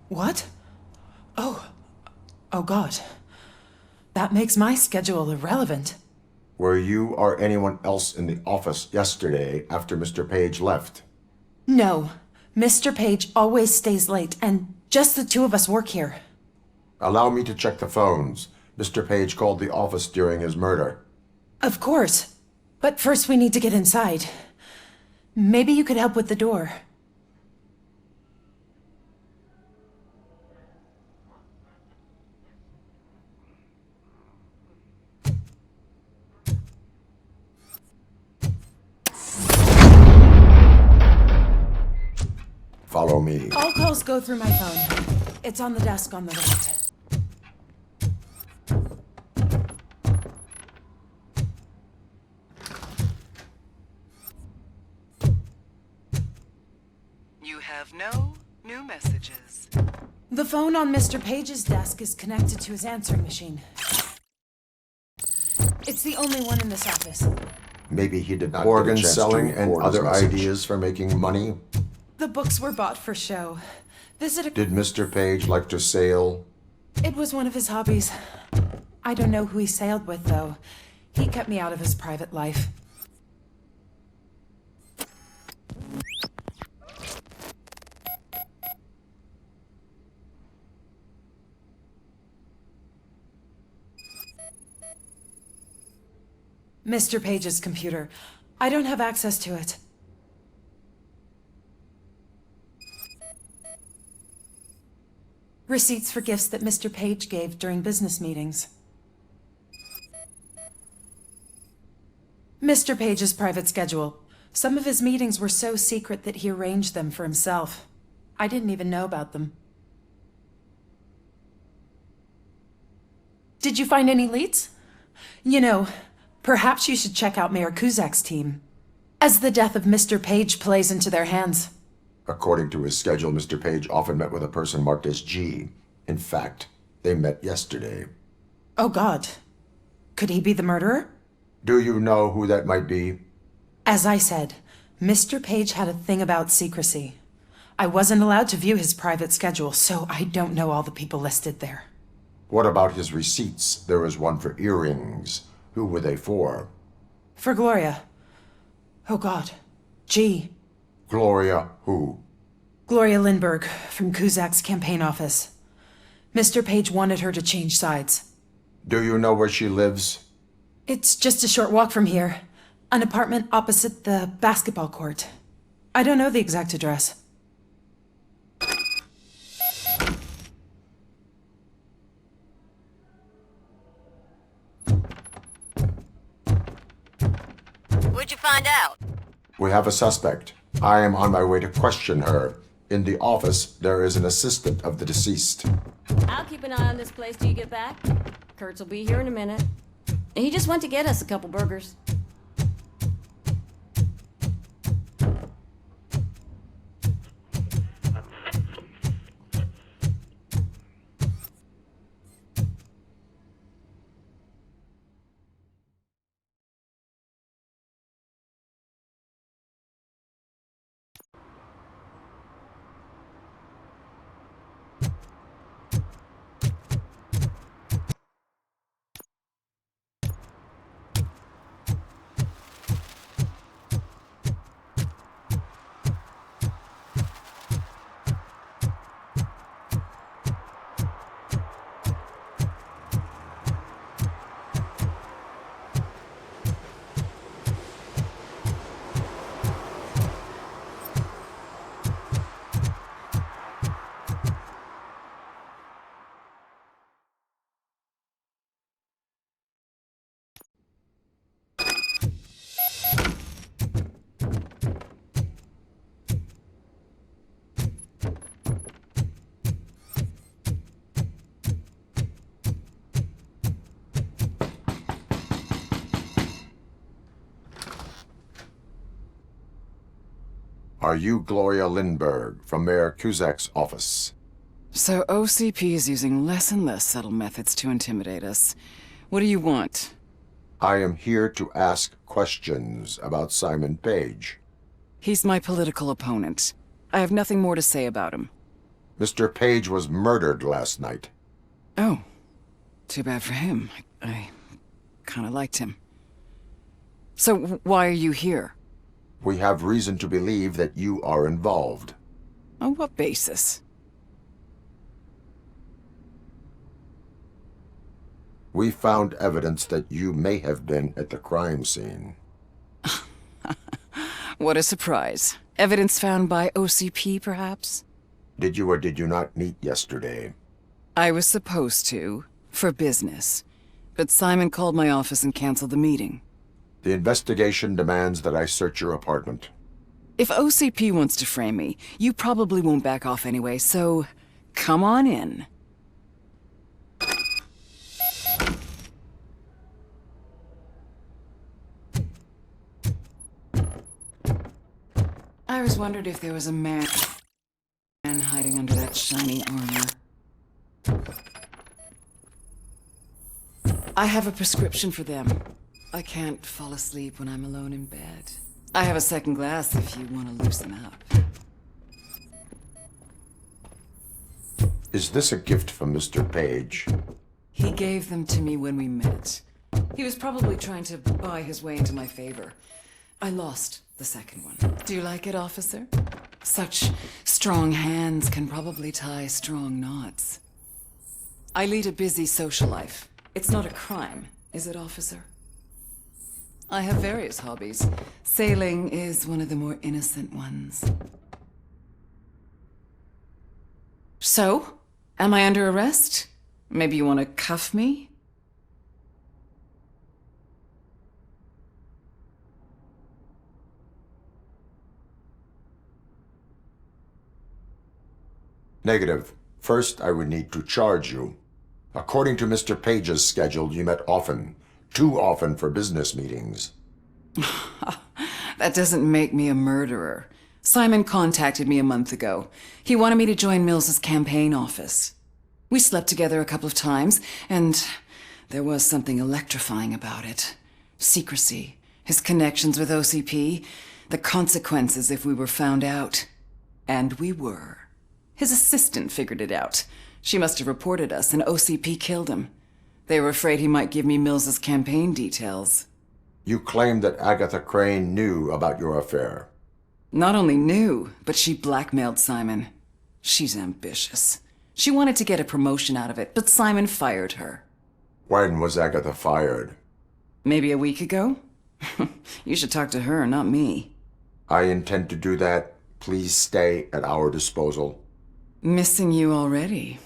What? Oh God. That makes my schedule irrelevant.
Were you or anyone else in the office yesterday after Mr. Page left?
No. Mr. Page always stays late, and just the two of us work here.
Allow me to check the phones. Mr. Page called the office during his murder.
Of course. But first we need to get inside. Maybe you could help with the door.
Follow me.
All calls go through my phone. It's on the desk on the right.
You have no new messages.
The phone on Mr. Page's desk is connected to his answering machine. It's the only one in this office.
Maybe he did not
Organ
get a chance
selling
to
and
record his
other
message.
ideas
for making money.
The books were bought for show. Visitor...
Did Mr. Page like to sail?
It was one of his hobbies. I don't know who he sailed with, though. He kept me out of his private life. Mr. Page's computer. I don't have access to it. Receipts for gifts that Mr. Page gave during business meetings. Mr. Page's private schedule. Some of his meetings were so secret that he arranged them for himself. I didn't even know about them. Did you find any leads? You know, perhaps you should check out Mayor Kuzak's team, as the death of Mr. Page plays into their hands.
According to his schedule, Mr. Page often met with a person marked as G. In fact, they met yesterday.
Oh God. Could he be the murderer?
Do you know who that might be?
As I said, Mr. Page had a thing about secrecy. I wasn't allowed to view his private schedule, so I don't know all the people listed there.
What about his receipts? There was one for earrings. Who were they for?
For Gloria. Oh God. G.
Gloria who?
Gloria Lindbergh, from Kuzak's campaign office. Mr. Page wanted her to change sides.
Do you know where she lives?
It's just a short walk from here. An apartment opposite the basketball court. I don't know the exact address.
What'd you find out?
We have a suspect. I am on my way to question her. In the office, there is an assistant of the deceased.
I'll keep an eye on this place till you get back. Kurtz will be here in a minute. He just went to get us a couple burgers.
Are you Gloria Lindbergh from Mayor Cusack's office?
So OCP is using less and less subtle methods to intimidate us. What do you want?
I am here to ask questions about Simon Page.
He's my political opponent. I have nothing more to say about him.
Mr. Page was murdered last night.
Oh. Too bad for him. I kinda liked him. So why are you here?
We have reason to believe that you are involved.
On what basis?
We found evidence that you may have been at the crime scene.
What a surprise. Evidence found by OCP, perhaps?
Did you or did you not meet yesterday?
I was supposed to, for business. But Simon called my office and canceled the meeting.
The investigation demands that I search your apartment.
If OCP wants to frame me, you probably won't back off anyway, so come on in. I always wondered if there was a man hiding under that shiny armor. I have a prescription for them. I can't fall asleep when I'm alone in bed. I have a second glass if you want to loosen up.
Is this a gift from Mr. Page?
He gave them to me when we met. He was probably trying to buy his way into my favor. I lost the second one. Do you like it, officer? Such strong hands can probably tie strong knots. I lead a busy social life. It's not a crime, is it, officer? I have various hobbies. Sailing is one of the more innocent ones. So, am I under arrest? Maybe you want to cuff me?
Negative. First, I would need to charge you. According to Mr. Page's schedule, you met often. Too often for business meetings.
That doesn't make me a murderer. Simon contacted me a month ago. He wanted me to join Mills's campaign office. We slept together a couple of times, and there was something electrifying about it. Secrecy, his connections with OCP, the consequences if we were found out. And we were. His assistant figured it out. She must have reported us, and OCP killed him. They were afraid he might give me Mills's campaign details.
You claim that Agatha Crane knew about your affair.
Not only knew, but she blackmailed Simon. She's ambitious. She wanted to get a promotion out of it, but Simon fired her.
When was Agatha fired?
Maybe a week ago? You should talk to her, not me.
I intend to do that. Please stay at our disposal.
Missing you already.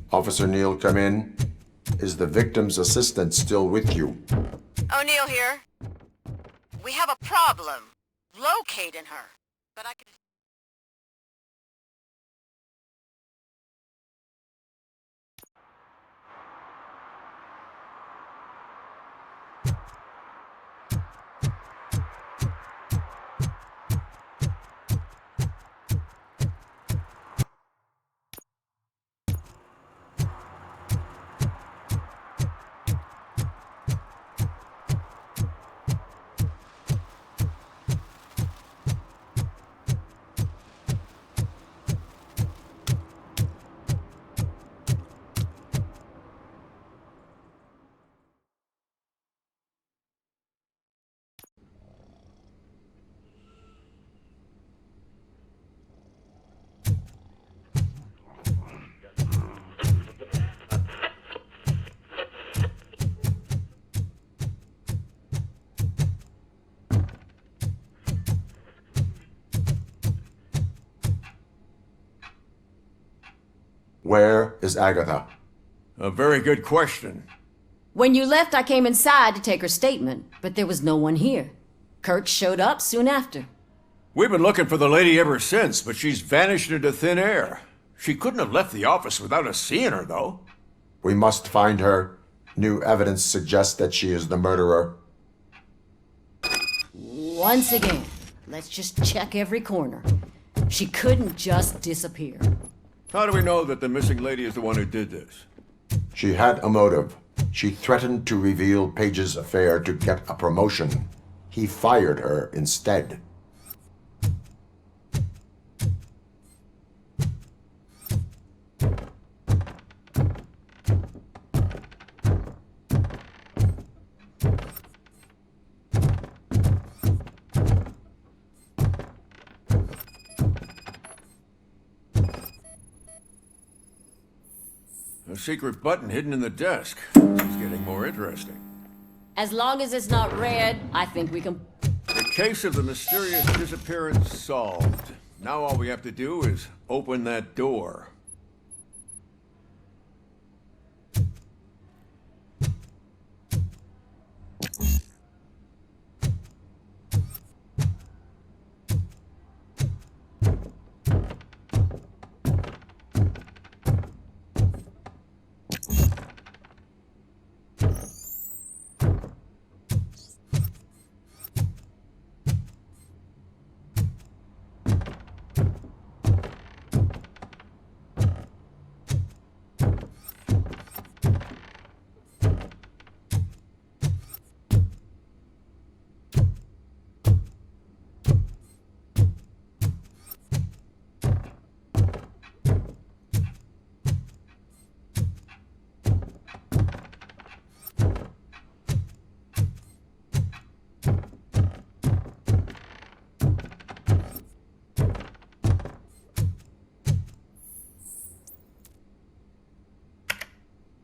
Officer Neal, come in. Is the victim's assistant still with you?
O'Neill here. We have a problem locating her, but I can...
Where is Agatha?
A very good question.
When you left, I came inside to take her statement, but there was no one here. Kirk showed up soon after.
We've been looking for the lady ever since, but she's vanished into thin air. She couldn't have left the office without us seeing her, though.
We must find her. New evidence suggests that she is the murderer.
Once again, let's just check every corner. She couldn't just disappear.
How do we know that the missing lady is the one who did this?
She had a motive. She threatened to reveal Page's affair to get a promotion. He fired her instead.
A secret button hidden in the desk. This is getting more interesting.
As long as it's not red, I think we can...
The case of the mysterious disappearance solved. Now all we have to do is open that door.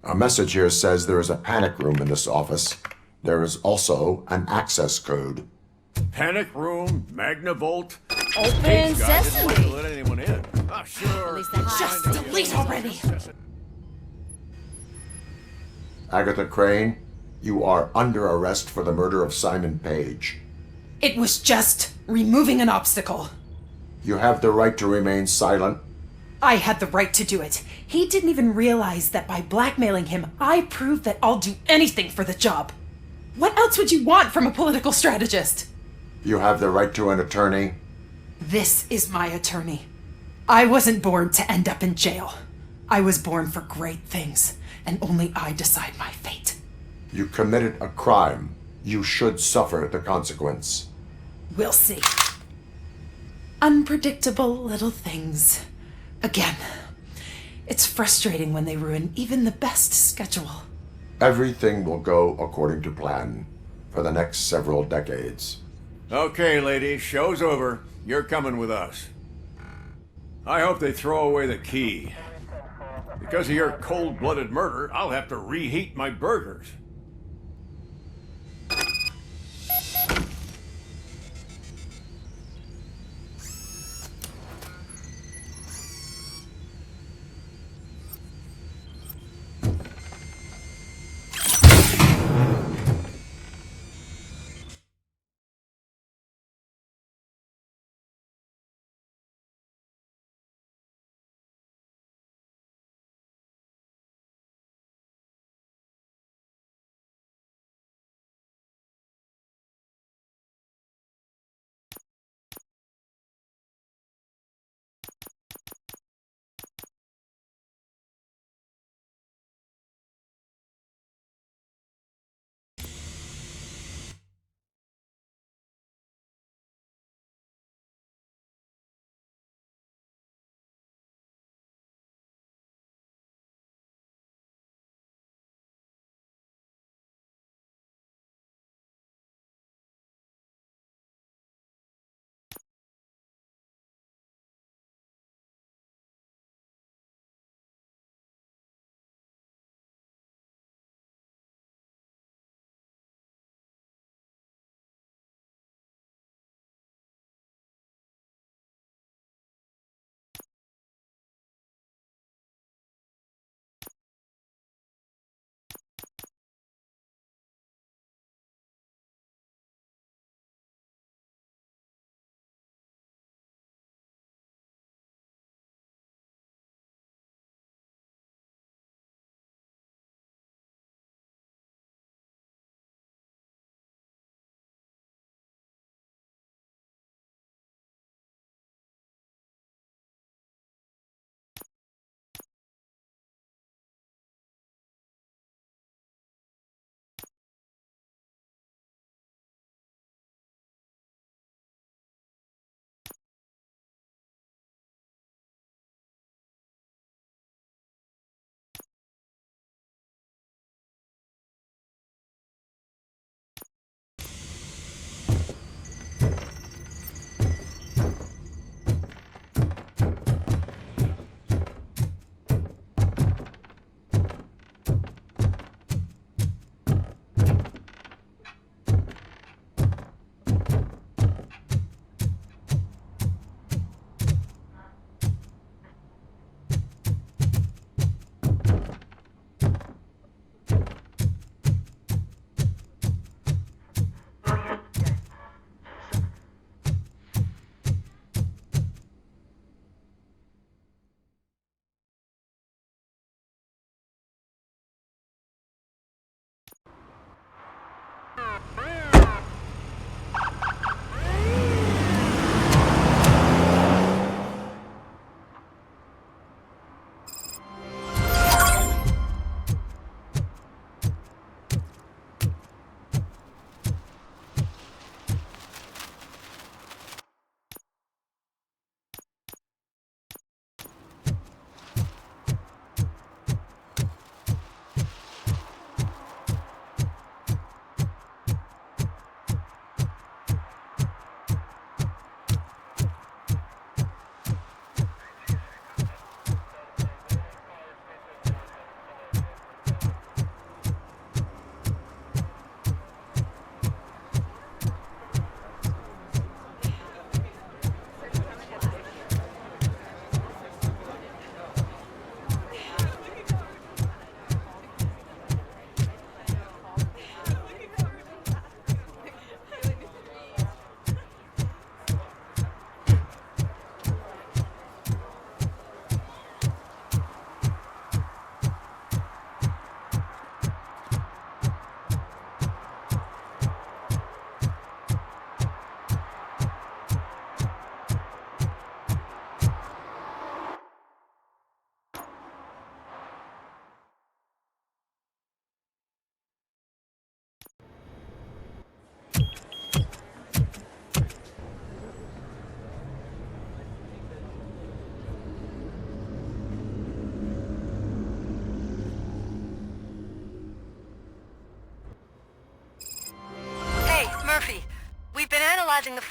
A message here says there is a panic room in this office. There is also an access code.
Panic room, Magnavolt.
Open
Page guy didn't want to
sesame!
let anyone in. Ah, sure.
At least the high-
Just delete already!
Agatha Crane, you are under arrest for the murder of Simon Page.
It was just removing an obstacle.
You have the right to remain silent.
I had the right to do it. He didn't even realize that by blackmailing him, I proved that I'll do anything for the job. What else would you want from a political strategist?
You have the right to an attorney.
This is my attorney. I wasn't born to end up in jail. I was born for great things, and only I decide my fate.
You committed a crime. You should suffer the consequence.
We'll see. Unpredictable little things. Again, it's frustrating when they ruin even the best schedule.
Everything will go according to plan for the next several decades.
Okay, lady, show's over. You're coming with us. I hope they throw away the key. Because of your cold-blooded murder, I'll have to reheat my burgers.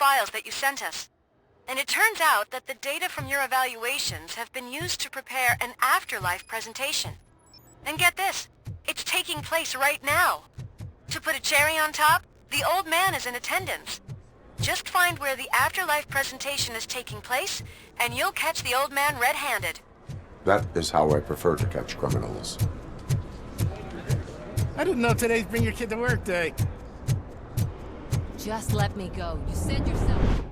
files that you sent us. And it turns out that the data from your evaluations have been used to prepare an afterlife presentation. And get this, it's taking place right now. To put a cherry on top, the old man is in attendance. Just find where the afterlife presentation is taking place, and you'll catch the old man red-handed.
That is how I prefer to catch criminals.
I didn't know today's Bring Your Kid to Work Day.
Just let me go. You said yourself.